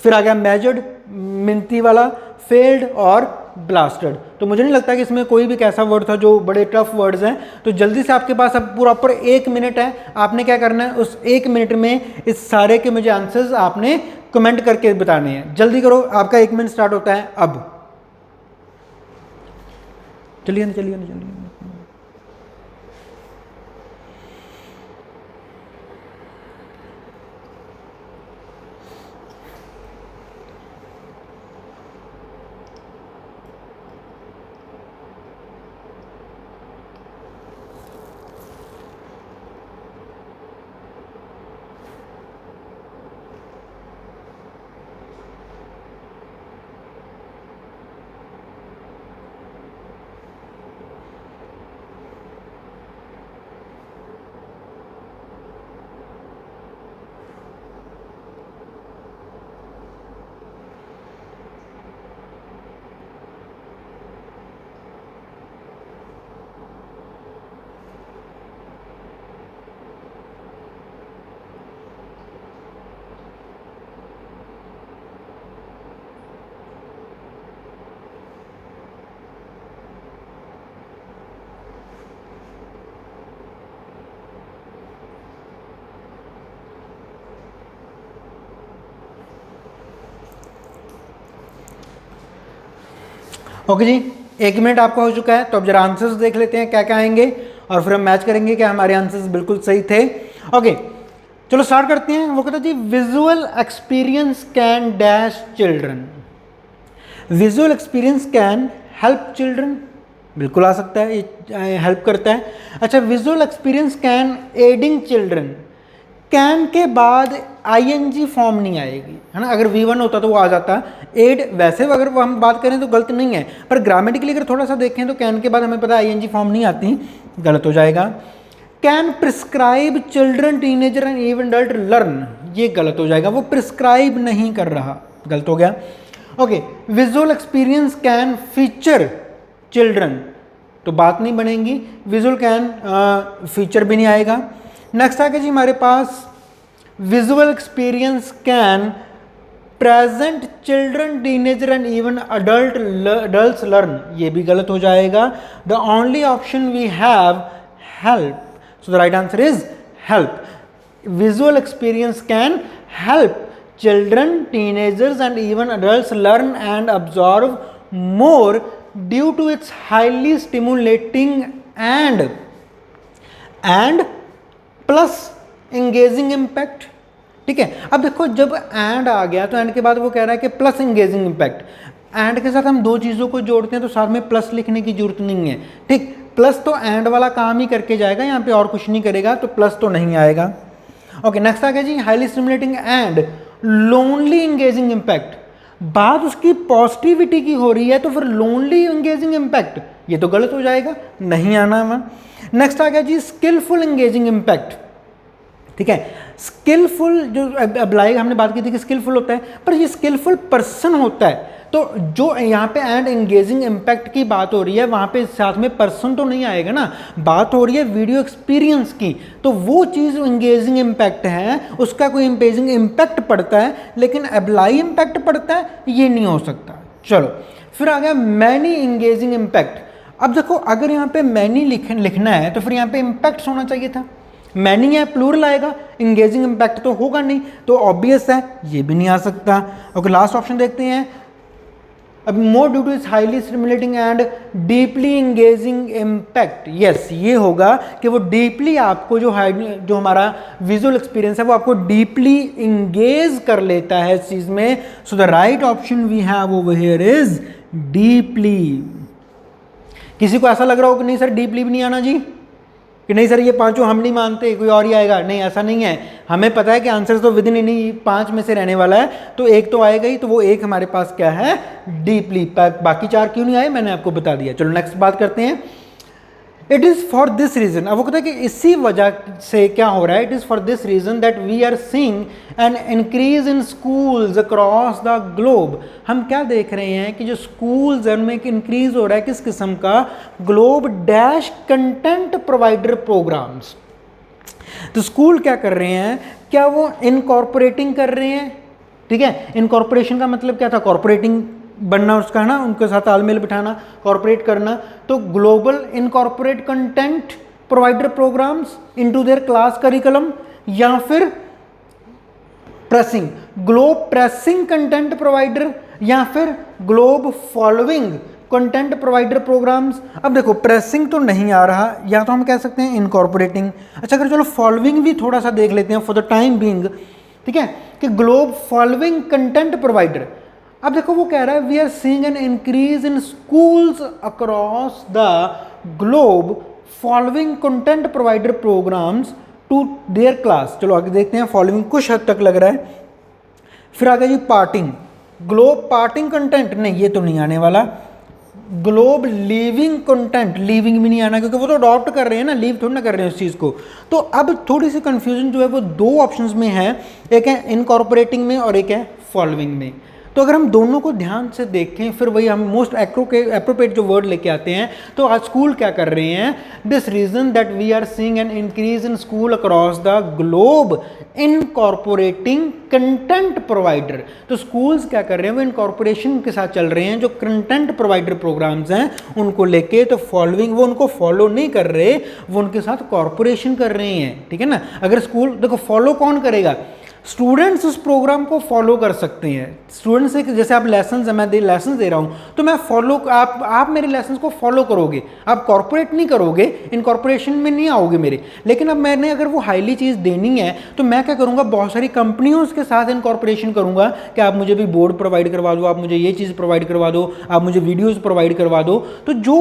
फिर आ गया मेजर्ड, मिनती वाला। फेल्ड और ब्लास्टेड। तो मुझे नहीं लगता कि इसमें कोई भी ऐसा वर्ड था जो बड़े टफ वर्ड्स हैं। तो जल्दी से आपके पास अब प्रॉपर 1 मिनट है, आपने क्या करना है, उस 1 मिनट में इस सारे के मुझे आंसर्स आपने कमेंट करके बताने हैं। जल्दी करो, आपका 1 मिनट स्टार्ट होता है अब। चलिए चलिए चलिए। ओके जी, 1 मिनट आपका हो चुका है। तो अब जरा आंसर्स देख लेते हैं क्या क्या आएंगे, और फिर हम मैच करेंगे कि हमारे आंसर्स बिल्कुल सही थे। ओके, चलो स्टार्ट करते हैं। वो कहता है जी visual experience can dash children. Visual experience can help children, बिल्कुल आ सकता है, ये हेल्प करता है। अच्छा, visual experience can adding children, can के बाद आईएनजी फॉर्म नहीं आएगी, है ना। अगर V1 होता तो वो आ जाता। एड वैसे अगर वो हम बात करें तो गलत नहीं है, पर ग्रामेटिकली अगर थोड़ा सा देखें तो कैन के बाद हमें पता है आईएनजी फॉर्म नहीं आती, गलत हो जाएगा। Can prescribe children teenager and even adult learn, ये गलत हो जाएगा, वो प्रिस्क्राइब नहीं कर रहा, गलत हो गया। Okay, visual experience can feature children, तो बात नहीं बनेगी, विजुअल कैन फीचर भी नहीं आएगा। नेक्स्ट आ गया जी हमारे पास visual experience can present children teenager and even adults learn, ये भी गलत हो जाएगा। The only option we have help, so the right answer is help. Visual experience can help children, teenagers and even adults learn and absorb more due to its highly stimulating and plus engaging impact। ठीक है, अब देखो जब and आ गया तो and के बाद वो कह रहा है कि प्लस इंगेजिंग इम्पैक्ट, एंड के साथ हम दो चीज़ों को जोड़ते हैं तो साथ में प्लस लिखने की जरूरत नहीं है। ठीक, प्लस तो एंड वाला काम ही करके जाएगा, यहाँ पे और कुछ नहीं करेगा, तो प्लस तो नहीं आएगा। ओके, नेक्स्ट आ गया जी highly stimulating and lonely engaging impact, बात उसकी पॉजिटिविटी की हो रही है तो फिर लोनली इंगेजिंग इम्पैक्ट, ये तो गलत हो जाएगा, नहीं आना हमें। नेक्स्ट आ गया जी स्किलफुल इंगेजिंग इम्पैक्ट। ठीक है, स्किलफुल जो अप्लाई हमने बात की थी कि स्किलफुल होता है, पर ये स्किलफुल पर्सन होता है, तो जो यहाँ पे एंड एंगेजिंग इम्पैक्ट की बात हो रही है वहाँ पे साथ में पर्सन तो नहीं आएगा ना, बात हो रही है वीडियो एक्सपीरियंस की, तो वो चीज़ एंगेजिंग इम्पैक्ट है, उसका कोई एंगेजिंग इम्पैक्ट पड़ता है, लेकिन अप्लाई इम्पैक्ट पड़ता है, ये नहीं हो सकता। चलो फिर आ गया मैनी एंगेजिंग इम्पैक्ट। अब देखो अगर यहाँ पे मैनी लिखना है तो फिर यहाँ पे इम्पैक्ट होना चाहिए था, मैनी है प्लूरल आएगा, इंगेजिंग इम्पैक्ट तो होगा नहीं, तो ऑब्वियस है ये भी नहीं आ सकता। ओके, लास्ट ऑप्शन देखते हैं। अब more due to its highly stimulating and deeply engaging impact, yes ये होगा कि वो डीपली आपको जो हमारा विजुअल एक्सपीरियंस है वो आपको डीपली इंगेज कर लेता है इस चीज़ में। So the right option we have over here is deeply. किसी को ऐसा लग रहा हो कि नहीं सर डीपली भी नहीं आना जी, कि नहीं सर ये पांचों हम नहीं मानते, कोई और ही आएगा, नहीं ऐसा नहीं है, हमें पता है कि आंसर तो विद इन इन्हीं 5 में से रहने वाला है, तो एक तो आएगा ही, तो वो एक हमारे पास क्या है डीपली, बाकी 4 क्यों नहीं आए मैंने आपको बता दिया। चलो नेक्स्ट बात करते हैं। It is for this reason, अब वो कहता है कि इसी वजह से क्या हो रहा है, it is for this reason that we are seeing an increase in schools across the globe. हम क्या देख रहे हैं कि जो स्कूल्स हैं उनमें एक इंक्रीज हो रहा है किस किस्म का, globe dash content provider programs. तो स्कूल क्या कर रहे हैं, क्या वो इनकॉर्पोरेटिंग कर रहे हैं। ठीक है, इनकॉर्पोरेशन का मतलब क्या था, कॉर्पोरेटिंग बनना उसका, है ना, उनके साथ तालमेल बिठाना, कॉर्पोरेट करना, तो global incorporate content provider programs into their class curriculum, या फिर pressing globe pressing content provider, या फिर globe following content provider programs. अब देखो प्रेसिंग तो नहीं आ रहा, या तो हम कह सकते हैं इनकॉर्पोरेटिंग। अच्छा अगर चलो फॉलोइंग भी थोड़ा सा देख लेते हैं फॉर द टाइम बीइंग। ठीक है, कि ग्लोब फॉलोइंग कंटेंट प्रोवाइडर। अब देखो वो कह रहा है we are seeing an increase in schools across the globe following content provider programs to their class. चलो आगे देखते हैं, फॉलोइंग कुछ हद तक लग रहा है। फिर आगे जी पार्टिंग, ग्लोब पार्टिंग कंटेंट, नहीं ये तो नहीं आने वाला। ग्लोब लीविंग कंटेंट, लीविंग भी नहीं आना क्योंकि वो तो अडॉप्ट कर रहे हैं ना, लीव थोड़ी ना कर रहे हैं उस चीज़ को। तो अब थोड़ी सी कंफ्यूजन जो है वो 2 ऑप्शंस में है, एक है इनकॉर्पोरेटिंग में और एक है फॉलोइंग में। तो अगर हम दोनों को ध्यान से देखें फिर वही हम मोस्ट एप्रोप्रिएट जो वर्ड लेके आते हैं, तो आज स्कूल क्या कर रहे हैं, this reason that we are seeing an increase in school across the globe incorporating content provider. तो स्कूल्स क्या कर रहे हैं, वो इनकॉर्पोरेशन के साथ चल रहे हैं, जो कंटेंट प्रोवाइडर प्रोग्राम्स हैं उनको लेके। तो फॉलोइंग, वो उनको फॉलो नहीं कर रहे, वो उनके साथ कॉर्पोरेशन कर रहे हैं। ठीक है ना, अगर स्कूल देखो फॉलो कौन करेगा, स्टूडेंट्स उस प्रोग्राम को फॉलो कर सकते हैं। स्टूडेंट्स से जैसे आप लेसन, मैं लेसन दे रहा हूँ तो मैं फॉलो, आप मेरे लेसन को फॉलो करोगे, आप कॉर्पोरेट नहीं करोगे, इनकॉर्पोरेशन में नहीं आओगे मेरे। लेकिन अब मैंने अगर वो हाईली चीज़ देनी है तो मैं क्या करूँगा, बहुत सारी कंपनियों के साथ इनकॉर्पोरेशन करूँगा कि आप मुझे भी बोर्ड प्रोवाइड करवा दो, आप मुझे ये चीज़ प्रोवाइड करवा दो, आप मुझे वीडियोज़ प्रोवाइड करवा दो। तो जो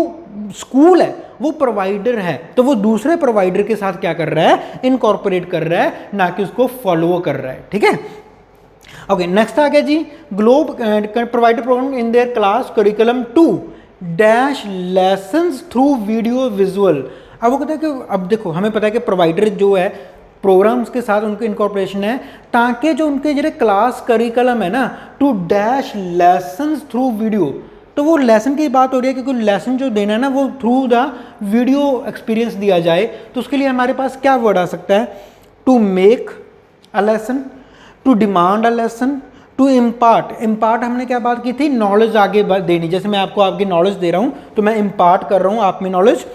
स्कूल है वो प्रोवाइडर है, तो वो दूसरे प्रोवाइडर के साथ क्या कर रहा है, इनकॉर्पोरेट कर रहा है, ना कि उसको फॉलो कर रहा है। ठीक है, ओके नेक्स्ट आ गया जी, globe provider program in their class curriculum to dash lessons through video visual. अब वो कहते हैं कि अब देखो हमें पता है कि प्रोवाइडर जो है प्रोग्राम्स के साथ उनके इनकॉर्पोरेशन है, ताकि जो उनके जो क्लास करिकुलम है ना, to dash lessons through video, तो वो लेसन की बात हो रही है कि कोई लेसन जो देना है ना वो थ्रू द वीडियो एक्सपीरियंस दिया जाए। तो उसके लिए हमारे पास क्या वर्ड आ सकता है, to make a lesson, to demand a lesson, to impart. Impart हमने क्या बात की थी, नॉलेज आगे देनी, जैसे मैं आपको आपकी नॉलेज दे रहा हूँ तो मैं इम्पार्ट कर रहा हूँ आप में नॉलेज।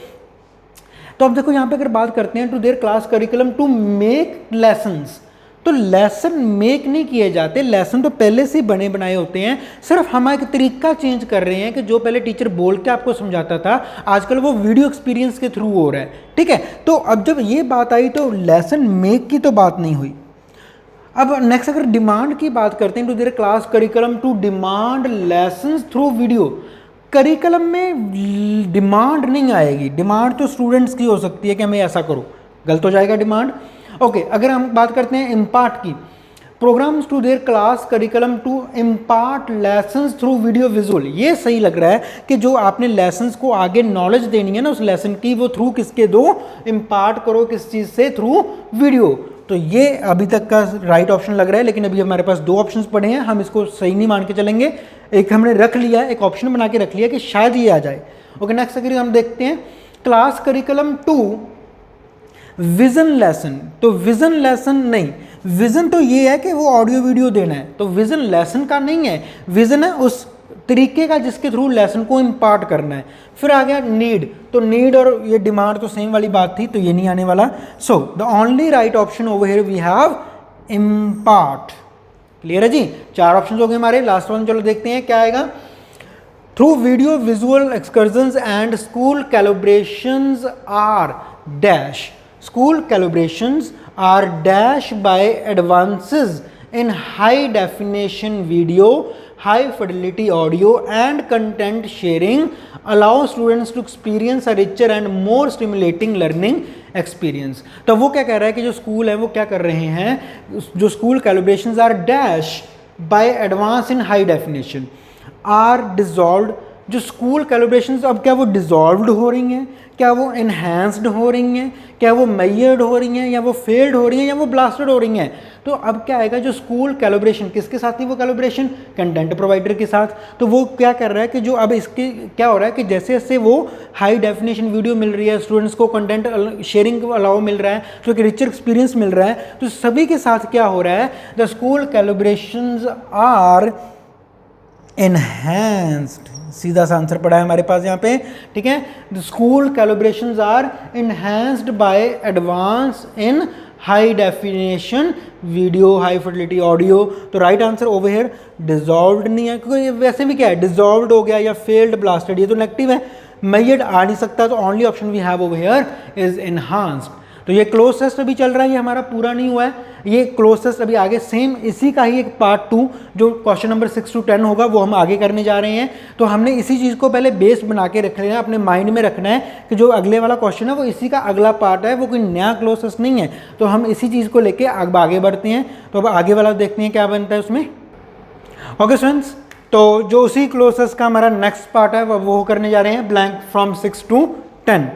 तो अब देखो यहाँ पे अगर बात करते हैं to their class curriculum to make lessons, तो लेसन मेक नहीं किए जाते, लेसन तो पहले से ही बने बनाए होते हैं, सिर्फ हम एक तरीका चेंज कर रहे हैं कि जो पहले टीचर बोल के आपको समझाता था आजकल वो वीडियो एक्सपीरियंस के थ्रू हो रहा है। ठीक है, तो अब जब ये बात आई तो लेसन मेक की तो बात नहीं हुई। अब नेक्स्ट अगर डिमांड की बात करते हैं to their class curriculum to demand lessons through video, curriculum में डिमांड नहीं आएगी, डिमांड तो स्टूडेंट्स की हो सकती है कि हमें ऐसा करो, गलत हो जाएगा डिमांड। ओके, अगर हम बात करते हैं इम्पार्ट की, programs to their class curriculum to impart lessons through video visual, ये सही लग रहा है कि जो आपने लेसन्स को आगे नॉलेज देनी है ना उस लेसन की, वो थ्रू किसके दो, इम्पार्ट करो, किस चीज़ से, थ्रू वीडियो। तो ये अभी तक का राइट ऑप्शन लग रहा है, लेकिन अभी हमारे पास दो ऑप्शंस पड़े हैं, हम इसको सही नहीं मान के चलेंगे, एक हमने रख लिया, एक ऑप्शन बना के रख लिया कि शायद ये आ जाए। ओके नेक्स्ट अगर हम देखते हैं class curriculum to vision lesson, तो विजन लेसन नहीं, विजन तो ये है कि वो ऑडियो वीडियो देना है, तो विजन लेसन का नहीं है, विजन है उस तरीके का जिसके थ्रू लेसन को इम्पार्ट करना है। फिर आ गया नीड, तो नीड और ये डिमांड तो सेम वाली बात थी, तो ये नहीं आने वाला। So the only right option over here we have impart. Clear है जी, चार ऑप्शन हो गए हमारे, लास्ट वन चलो देखते हैं क्या आएगा। Through video visual excursions and school calibrations are dash, school calibrations are dash by advances in high definition video, high fidelity audio and content sharing allow students to experience a richer and more stimulating learning experience। तो वो क्या कह रहा है कि जो school है वो क्या कर रहे हैं, जो school calibrations are dash by advance in high definition are dissolve, जो स्कूल कैलिब्रेशंस अब क्या वो डिजॉल्व्ड हो रही हैं, क्या वो इन्हांस्ड हो रही हैं, क्या वो मेजर्ड हो रही हैं, या वो फेल्ड हो रही हैं, या वो ब्लास्टेड हो रही हैं। तो अब क्या आएगा, जो स्कूल कैलिब्रेशन किसके साथ थी, वो कैलिब्रेशन कंटेंट प्रोवाइडर के साथ। तो वो क्या कर रहा है कि जो अब इसके क्या हो रहा है कि जैसे जैसे वो हाई डेफिनेशन वीडियो मिल रही है, स्टूडेंट्स को कंटेंट शेयरिंग को अलाउ मिल रहा है, तो एक रिचर एक्सपीरियंस मिल रहा है, तो सभी के साथ क्या हो रहा है, the school calibrations are enhanced, सीधा सा आंसर पड़ा है हमारे पास यहाँ पे। ठीक है, the school calibrations are enhanced by advance in high definition video, high fidelity audio. तो right answer over here dissolved नहीं है, क्योंकि वैसे भी क्या है, डिजॉल्व्ड हो गया या फेल्ड ब्लास्टेड, ये तो नेगेटिव है, मेजर्ड आ नहीं सकता, तो only option we have over here is enhanced. तो ये क्लोज टेस्ट अभी चल रहा है, ये हमारा पूरा नहीं हुआ है, ये क्लोज टेस्ट अभी आगे सेम इसी का ही एक पार्ट 2 जो क्वेश्चन नंबर 6 to 10 होगा वो हम आगे करने जा रहे हैं। तो हमने इसी चीज़ को पहले बेस बना के रख लेना है, अपने माइंड में रखना है कि जो अगले वाला क्वेश्चन है वो इसी का अगला पार्ट है, वो कोई नया क्लोज टेस्ट नहीं है। तो हम इसी चीज़ को लेके अब आगे बढ़ते हैं। तो अब आगे वाला देखते हैं क्या बनता है उसमें। ओके स्टूडेंट्स, तो जो उसी क्लोज टेस्ट का हमारा नेक्स्ट पार्ट है वो करने जा रहे हैं, ब्लैंक फ्रॉम 6 to 10।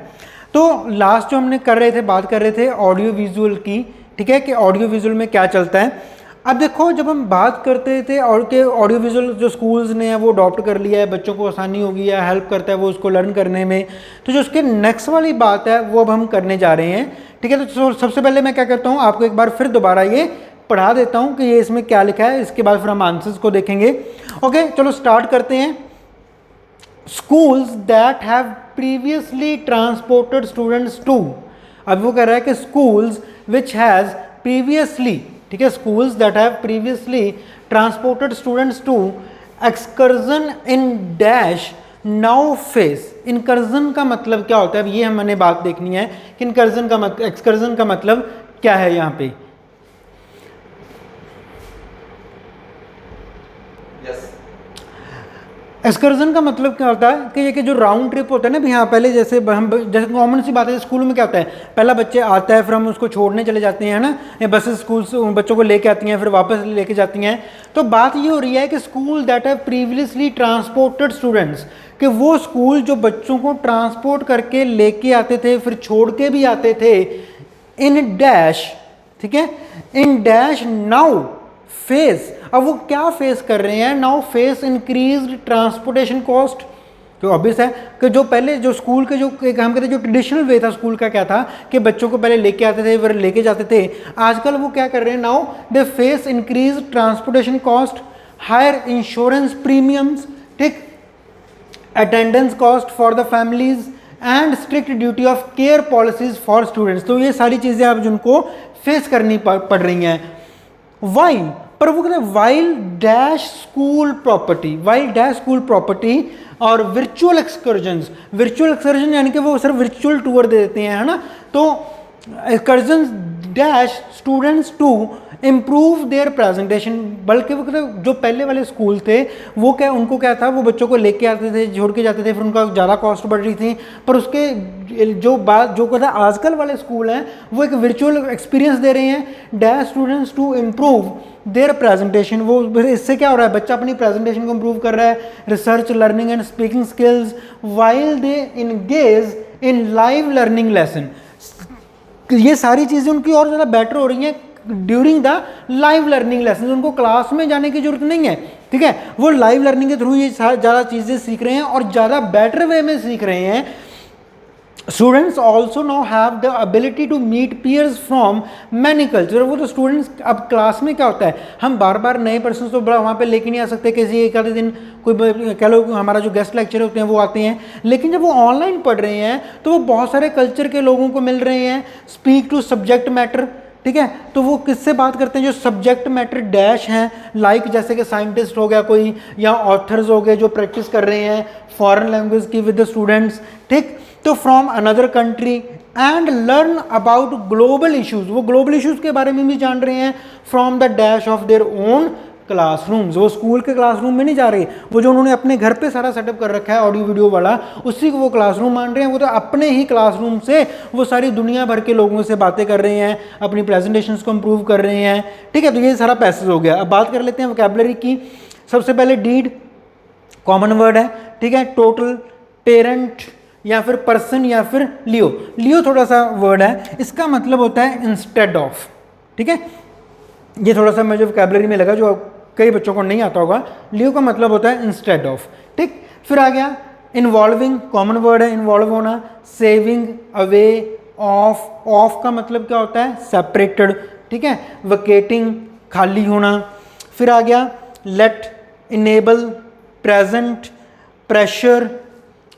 तो लास्ट जो हमने कर रहे थे, बात कर रहे थे ऑडियो विजुअल की, ठीक है, कि ऑडियो विजुअल में क्या चलता है। अब देखो जब हम बात करते थे और के ऑडियो विजुअल जो स्कूल्स ने है वो अडॉप्ट कर लिया है, बच्चों को आसानी होगी या हेल्प करता है वो उसको लर्न करने में, तो जो उसके नेक्स्ट वाली बात है वो अब हम करने जा रहे हैं। ठीक है, तो सबसे पहले मैं क्या करता हूँ, आपको एक बार फिर दोबारा ये पढ़ा देता हूँ कि ये इसमें क्या लिखा है, इसके बाद फिर हम आंसर्स को देखेंगे। ओके चलो स्टार्ट करते हैं। Schools that have previously transported students to, अब वो कह रहा है कि schools which has previously, ठीक है, schools that have previously transported students to excursion in dash now face। incursion का मतलब क्या होता है, अब ये हमने बात देखनी है कि excursion का मतलब क्या है यहाँ पे। एक्सकर्जन का मतलब क्या होता है कि ये कि जो राउंड ट्रिप होता है ना, भी हाँ पहले जैसे हम जैसे कॉमन सी बात है स्कूल में क्या होता है, पहला बच्चे आता है फिर हम उसको छोड़ने चले जाते हैं, है ना, ये बसेस स्कूल से बच्चों को लेके आती हैं फिर वापस लेके जाती हैं। तो बात ये हो रही है कि school that have previously transported students, कि वो स्कूल जो बच्चों को ट्रांसपोर्ट करके लेके आते थे फिर छोड़ के भी आते थे, इन डैश, ठीक है, इन डैश नाउ फेस, अब वो क्या फेस कर रहे हैं, now face increased transportation cost. तो ऑब्वियस है कि जो पहले जो स्कूल के जो हम कहते हैं जो ट्रेडिशनल वे था स्कूल का, क्या था कि बच्चों को पहले लेके आते थे फिर लेके जाते थे, आजकल वो क्या कर रहे हैं, now they face increase transportation cost, higher insurance premiums, ठीक, attendance cost for the families and strict duty of care policies for students. तो ये सारी चीज़ें अब जिनको फेस करनी पड़ रही हैं। वाइल, पर वो कहते हैं while dash school property, while dash school property और वर्चुअल एक्सकर्जन्स, वर्चुअल एक्सकर्जन यानी कि वो सिर्फ वर्चुअल टूर दे देते हैं, है ना, तो excursion dash students to improve their presentation, बल्कि वो जो पहले वाले स्कूल थे वो क्या, उनको क्या था, वो बच्चों को लेके आते थे छोड़ के जाते थे फिर उनका ज़्यादा कॉस्ट बढ़ रही थी, पर उसके जो बात जो कहता है आजकल वाले स्कूल हैं वो एक वर्चुअल एक्सपीरियंस दे रहे हैं, dash students to improve their presentation, वो इससे क्या हो रहा है, बच्चा अपनी प्रेजेंटेशन को इम्प्रूव कर रहा है, research learning and speaking skills, while they engage in live learning lesson, ये सारी चीज़ें उनकी और ज़्यादा बेटर हो रही हैं during the live learning lesson, उनको क्लास में जाने की जरूरत नहीं है, ठीक है, वो लाइव लर्निंग के थ्रू ये ज़्यादा चीज़ें सीख रहे हैं और ज़्यादा बेटर वे में सीख रहे हैं। Students also now have the ability to meet peers from many culture, वो तो स्टूडेंट्स अब क्लास में क्या होता है, हम बार बार नए पर्सन तो बड़ा वहाँ पे लेके नहीं आ सकते, किसी एक आधे दिन कोई कह लो हमारा जो गेस्ट लेक्चर होते हैं वो आते हैं, लेकिन जब वो ऑनलाइन पढ़ रहे हैं तो वो बहुत सारे कल्चर के लोगों को मिल रहे हैं, स्पीक टू सब्जेक्ट मैटर, ठीक है, तो वो किससे बात करते हैं, जो सब्जेक्ट मैटर डैश हैं, लाइक जैसे कि साइंटिस्ट हो गया कोई या ऑथर्स हो गए जो प्रैक्टिस कर रहे हैं फॉरेन लैंग्वेज की विद द स्टूडेंट्स, ठीक, तो from another country and learn about global issues, वो ग्लोबल इश्यूज के बारे में भी जान रहे हैं from the dash of their own classrooms, वो स्कूल के क्लासरूम में नहीं जा रहे, वो जो उन्होंने अपने घर पे सारा सेटअप कर रखा है ऑडियो वीडियो वाला, उसी को वो क्लासरूम मान रहे हैं, वो तो अपने ही क्लासरूम से वो सारी दुनिया भर के लोगों से बातें कर रहे हैं, अपनी प्रेजेंटेशंस को इम्प्रूव कर रहे हैं, ठीक है, तो ये सारा पैसेज हो गया। अब बात कर लेते हैं वोकैबुलरी की। सबसे पहले डीड कॉमन वर्ड है, ठीक है, टोटल, पेरेंट या फिर पर्सन या फिर लियो, लियो थोड़ा सा वर्ड है, इसका मतलब होता है इंस्टेड ऑफ, ठीक है, ये थोड़ा सा मुझे वोकैबुलरी में लगा जो कई बच्चों को नहीं आता होगा, लियो का मतलब होता है इंस्टेड ऑफ, ठीक, फिर आ गया इन्वॉल्विंग, कॉमन वर्ड है इन्वॉल्व होना, सेविंग, अवे, ऑफ, ऑफ का मतलब क्या होता है सेपरेटेड, ठीक है, वकेटिंग, खाली होना, फिर आ गया लेट, इनेबल, प्रेजेंट, प्रेशर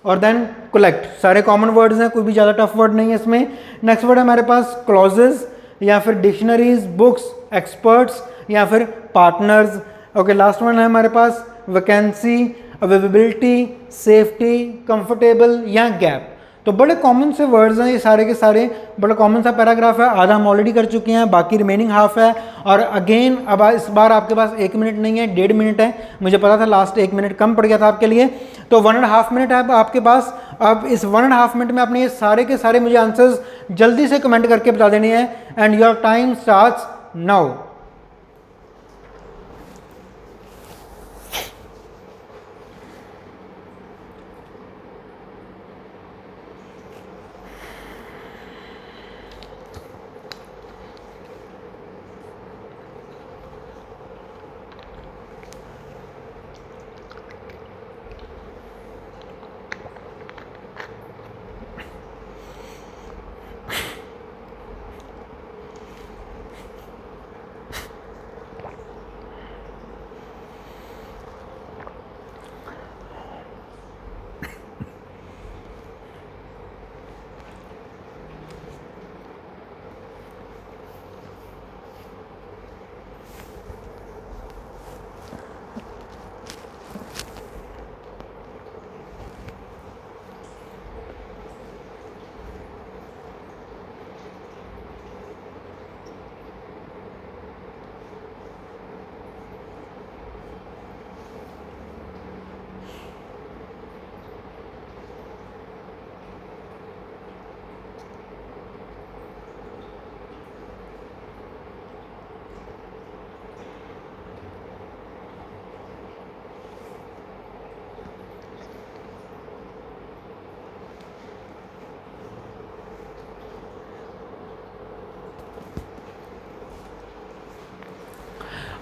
और देन कलेक्ट, सारे कॉमन वर्ड्स हैं, कोई भी ज़्यादा टफ वर्ड नहीं है इसमें। नेक्स्ट वर्ड है हमारे पास क्लॉजेज या फिर डिक्शनरीज, बुक्स, एक्सपर्ट्स या फिर पार्टनर्स। ओके, लास्ट वन है हमारे पास वैकेंसी, अवेलेबिलिटी, सेफ्टी, कंफर्टेबल या गैप। तो बड़े कॉमन से वर्ड्स हैं ये सारे के सारे, बड़ा कॉमन सा पैराग्राफ है, आधा हम ऑलरेडी कर चुके हैं, बाकी रिमेनिंग हाफ है। और अगेन अब इस बार आपके पास 1 मिनट नहीं है, 1.5 मिनट है, मुझे पता था लास्ट 1 मिनट कम पड़ गया था आपके लिए, तो 1.5 मिनट है आपके पास। अब इस 1.5 मिनट में आपने ये सारे के सारे मुझे आंसर्स जल्दी से कमेंट करके बता देने हैं, and your time starts now.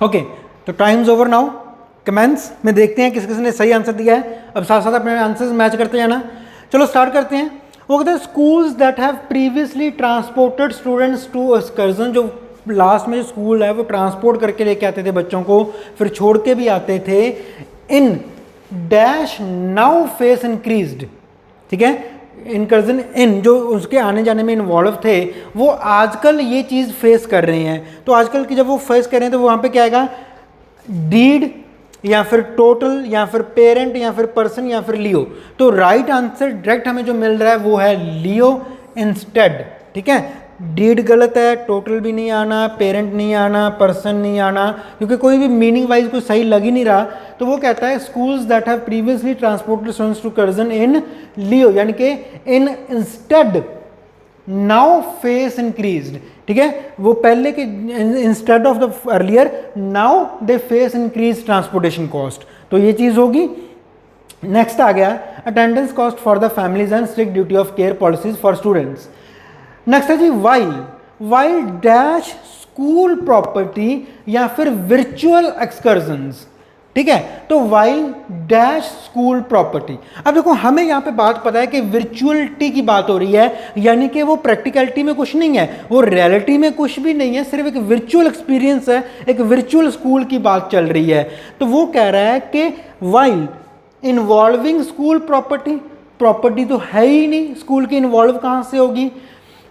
Okay, तो टाइम्स ओवर नाउ, कमेंट्स में देखते हैं किस किसने सही आंसर दिया है। अब साथ साथ अपने आंसर्स मैच करते जाना। चलो स्टार्ट करते हैं। वो कहते हैं schools that have previously transported students to excursion, जो लास्ट में जो स्कूल है वो ट्रांसपोर्ट करके लेके आते थे बच्चों को, फिर छोड़ के भी आते थे, in dash now face increased, ठीक है, इनकर्जन इन जो उसके आने जाने में इन्वॉल्व थे वो आजकल ये चीज़ फेस कर रहे हैं। तो आजकल की जब वो फेस कर रहे हैं तो वहाँ पे क्या आएगा, डीड या फिर टोटल या फिर पेरेंट या फिर पर्सन या फिर लियो। तो राइट आंसर डायरेक्ट हमें जो मिल रहा है वो है लियो इंस्टेड, ठीक है। डीड गलत है, टोटल भी नहीं आना, पेरेंट नहीं आना, पर्सन नहीं आना, क्योंकि कोई भी मीनिंग वाइज कोई सही लग ही नहीं रहा। तो वो कहता है schools that have previously transported students to excursion in lieu, यानी कि in instead now face increased, ठीक है। वो पहले के instead of the earlier now they face increase transportation cost, तो ये चीज़ होगी। नेक्स्ट आ गया attendance cost for the families and strict duty of care policies for students. Next है जी वाइल डैश स्कूल प्रॉपर्टी या फिर वर्चुअल एक्सकर्जन्स, ठीक है। तो वाइल डैश स्कूल प्रॉपर्टी। अब देखो हमें यहाँ पे बात पता है कि वर्चुअलिटी की बात हो रही है, यानी कि वो प्रैक्टिकलिटी में कुछ नहीं है, वो रियलिटी में कुछ भी नहीं है, सिर्फ एक वर्चुअल एक्सपीरियंस है, एक वर्चुअल स्कूल की बात चल रही है। तो वो कह रहा है कि while involving school property, property तो है ही नहीं, स्कूल की इन्वॉल्व कहाँ से होगी।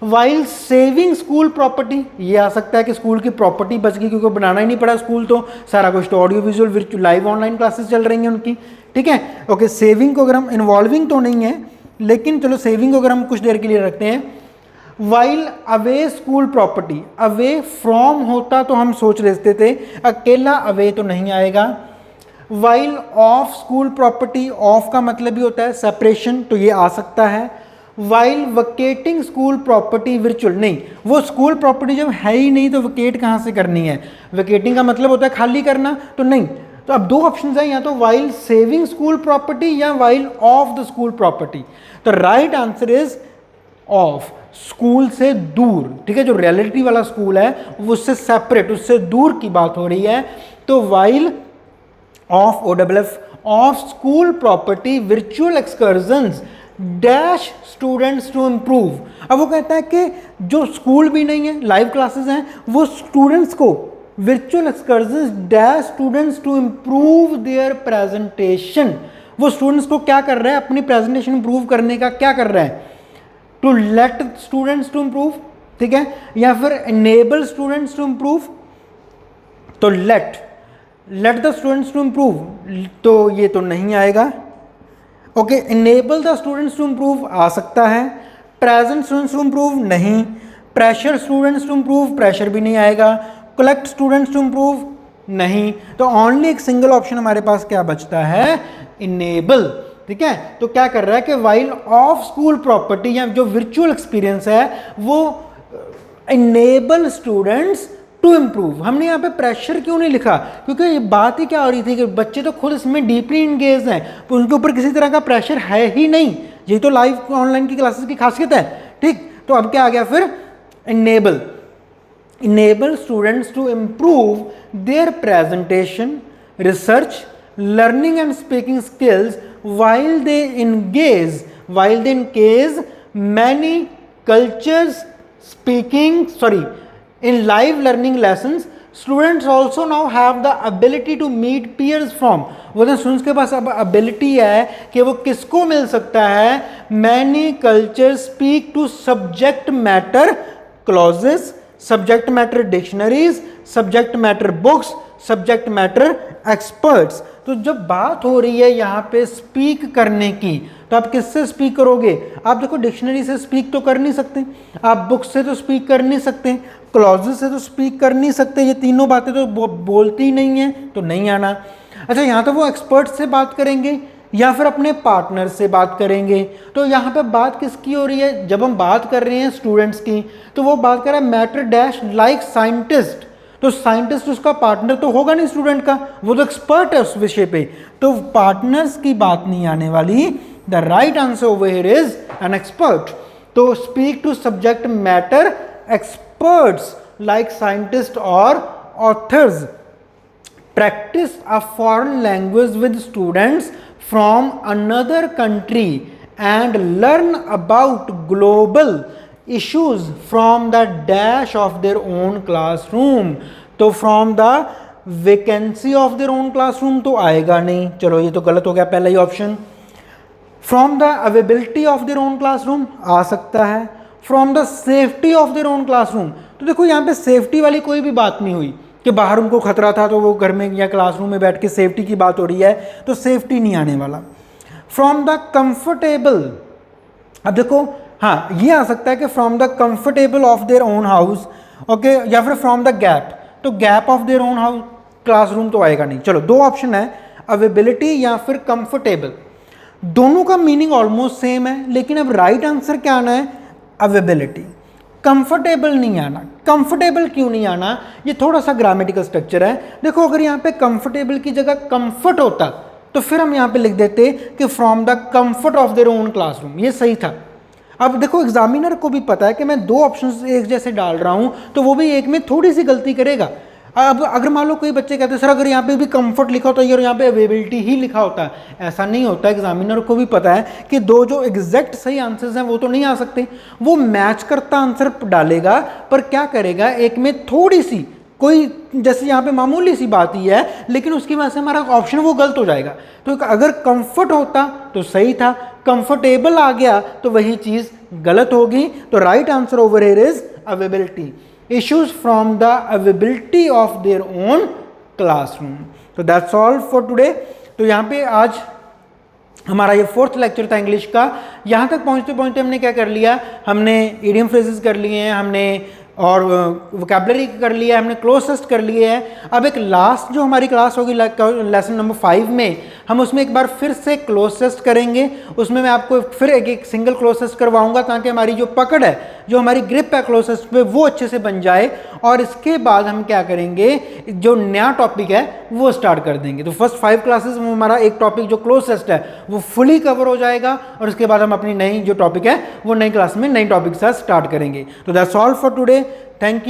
वाइल सेविंग स्कूल प्रॉपर्टी, ये आ सकता है कि स्कूल की प्रॉपर्टी बच गई क्योंकि बनाना ही नहीं पड़ा स्कूल, तो सारा कुछ तो audio visual virtual live online classes चल रही हैं उनकी, ठीक है। ओके, सेविंग को अगर हम, इन्वॉल्विंग तो नहीं है लेकिन चलो सेविंग को अगर हम कुछ देर के लिए रखते हैं। While away school property, away from होता तो हम सोच लेते थे, अकेला अवे तो नहीं आएगा। While of school property, of का मतलब ही होता है सेपरेशन, तो ये आ सकता है। वाइल वकेटिंग स्कूल प्रॉपर्टी वर्चुअल, नहीं, वो स्कूल प्रॉपर्टी जब है ही नहीं तो वकेट कहाँ से करनी है, वकेटिंग का मतलब होता है खाली करना, तो नहीं। तो अब दो ऑप्शंस हैं, या तो वाइल सेविंग स्कूल प्रॉपर्टी या while off the school property. तो right answer is off, school से दूर, ठीक है, जो रियलिटी वाला स्कूल है वो उससे सेपरेट, उससे दूर की बात हो रही है। तो while off OFF off school property virtual excursions dash students to improve. अब वो कहता है कि जो स्कूल भी नहीं है, लाइव क्लासेस हैं, वो स्टूडेंट्स को virtual excursions dash students to improve their presentation, वो स्टूडेंट्स को क्या कर रहा है, अपनी प्रेजेंटेशन इम्प्रूव करने का क्या कर रहा है, to let students to improve, ठीक है, या फिर एनेबल स्टूडेंट्स टू इम्प्रूव। तो let the students to improve, तो ये तो नहीं आएगा। Okay, enable the students to improve आ सकता है, प्रेजेंट स्टूडेंट्स टू इम्प्रूव नहीं, pressure students to improve, pressure भी नहीं आएगा, कलेक्ट स्टूडेंट्स टू इम्प्रूव नहीं। तो ओनली एक सिंगल ऑप्शन हमारे पास क्या बचता है, इनेबल, ठीक है। तो क्या कर रहा है कि वाइल ऑफ स्कूल प्रॉपर्टी या जो वर्चुअल एक्सपीरियंस है वो इनेबल स्टूडेंट्स टू इम्प्रूव। हमने यहाँ पे प्रेशर क्यों नहीं लिखा, क्योंकि ये बात ही क्या हो रही थी कि बच्चे तो खुद इसमें डीपली इंगेज हैं, तो उनके ऊपर किसी तरह का प्रेशर है ही नहीं, ये तो लाइव ऑनलाइन की क्लासेस की खासियत है, ठीक। तो अब क्या आ गया फिर, enable students to improve their presentation, research, learning and speaking skills while they engage many cultures in live learning lessons, students also now have the ability to meet peers from, वो स्टूडेंट्स के पास अब ability है कि वो किसको मिल सकता है, many cultures speak to subject matter clauses, subject matter dictionaries, subject matter books, subject matter experts. तो जब बात हो रही है यहाँ पे स्पीक करने की, तो आप किससे स्पीक करोगे, आप देखो डिक्शनरी से स्पीक तो कर नहीं सकते, आप बुक से तो स्पीक कर नहीं सकते, क्लॉजेस से तो स्पीक कर नहीं सकते, ये तीनों बातें तो बोलती ही नहीं है, तो नहीं आना। अच्छा, यहाँ तो वो एक्सपर्ट से बात करेंगे या फिर अपने पार्टनर से बात करेंगे, तो यहाँ पे बात किसकी हो रही है, जब हम बात कर रहे हैं स्टूडेंट्स की, तो वो बात कर रहा है मैटर डैश लाइक साइंटिस्ट, तो साइंटिस्ट उसका पार्टनर तो होगा नहीं स्टूडेंट का, वो तो एक्सपर्ट है उस विषय पे, तो पार्टनर्स की बात नहीं आने वाली। The right answer over here is an expert. तो speak to subject matter experts like scientist और authors, practice a foreign language with students from another country and learn about global issues from the dash of their own classroom। तो from the vacancy of their own classroom तो आएगा नहीं, चलो ये तो गलत हो गया पहला ही option. From the availability of their own classroom आ सकता है, from the safety of their own classroom, तो देखो यहाँ पे सेफ्टी वाली कोई भी बात नहीं हुई कि बाहर उनको खतरा था तो वो घर में या क्लासरूम में बैठ के सेफ्टी की बात हो रही है, तो सेफ्टी नहीं आने वाला। फ्रॉम द कंफर्टेबल, अब देखो हाँ ये आ सकता है कि from the comfortable of their own house, okay, या फिर फ्रॉम द गैप, तो gap of their own house classroom तो आएगा नहीं। चलो दो ऑप्शन है, अवेबिलिटी या फिर कंफर्टेबल, दोनों का मीनिंग ऑलमोस्ट सेम है, लेकिन अब राइट आंसर क्या आना है, अवेबिलिटी। कंफर्टेबल नहीं आना। कंफर्टेबल क्यों नहीं आना, ये थोड़ा सा ग्रामेटिकल स्ट्रक्चर है। देखो अगर यहाँ पे कंफर्टेबल की जगह कंफर्ट होता तो फिर हम यहाँ पे लिख देते कि from the comfort of their own classroom, ये सही था। अब देखो एग्जामिनर को भी पता है कि मैं दो ऑप्शंस एक जैसे डाल रहा हूँ, तो वो भी एक में थोड़ी सी गलती करेगा। अब अगर मान लो कोई बच्चे कहते हैं सर अगर यहाँ पे भी कंफर्ट लिखा होता है और यहाँ पे अवेबिलिटी ही लिखा होता है, ऐसा नहीं होता। एग्जामिनर को भी पता है कि दो जो एग्जैक्ट सही आंसर्स हैं वो तो नहीं आ सकते, वो मैच करता आंसर डालेगा, पर क्या करेगा एक में थोड़ी सी कोई जैसे यहाँ पे मामूली सी बात ही है, लेकिन उसकी वजह से हमारा ऑप्शन वो गलत हो जाएगा। तो अगर कंफर्ट होता तो सही था, कंफर्टेबल आ गया तो वही चीज़ गलत होगी। तो right answer over here is availability, issues from the availability of their own classroom। तो that's all for today। तो यहाँ पे आज हमारा ये फोर्थ लेक्चर था इंग्लिश का। यहाँ तक पहुँचते पहुँचते हमने क्या कर लिया, हमने इडियम फ्रेजेस कर लिए हैं, हमने और वोकैबुलरी कर लिया है, हमने क्लोज टेस्ट कर लिए हैं। अब एक लास्ट जो हमारी क्लास होगी लेसन नंबर 5 में, हम उसमें एक बार फिर से क्लोज टेस्ट करेंगे। उसमें मैं आपको फिर एक सिंगल क्लोज टेस्ट करवाऊंगा ताकि हमारी जो पकड़ है, जो हमारी ग्रिप है क्लोज टेस्ट पे, वो अच्छे से बन जाए। और इसके बाद हम क्या करेंगे, जो नया टॉपिक है वो स्टार्ट कर देंगे। तो फर्स्ट 5 क्लासेस में हमारा एक टॉपिक जो क्लोज टेस्ट है वो फुली कवर हो जाएगा, और उसके बाद हम अपनी नई जो टॉपिक है वो नई क्लास में नई टॉपिक से स्टार्ट करेंगे। तो that's all for today. Thank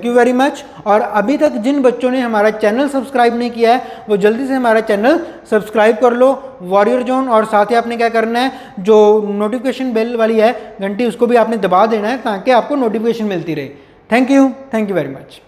you very much. और अभी तक जिन बच्चों ने हमारा चैनल सब्सक्राइब नहीं किया है वो जल्दी से हमारा चैनल सब्सक्राइब कर लो, वॉरियर जोन। और साथ ही आपने क्या करना है, जो नोटिफिकेशन बेल वाली है घंटी, उसको भी आपने दबा देना है ताकि आपको नोटिफिकेशन मिलती रहे। Thank you very much.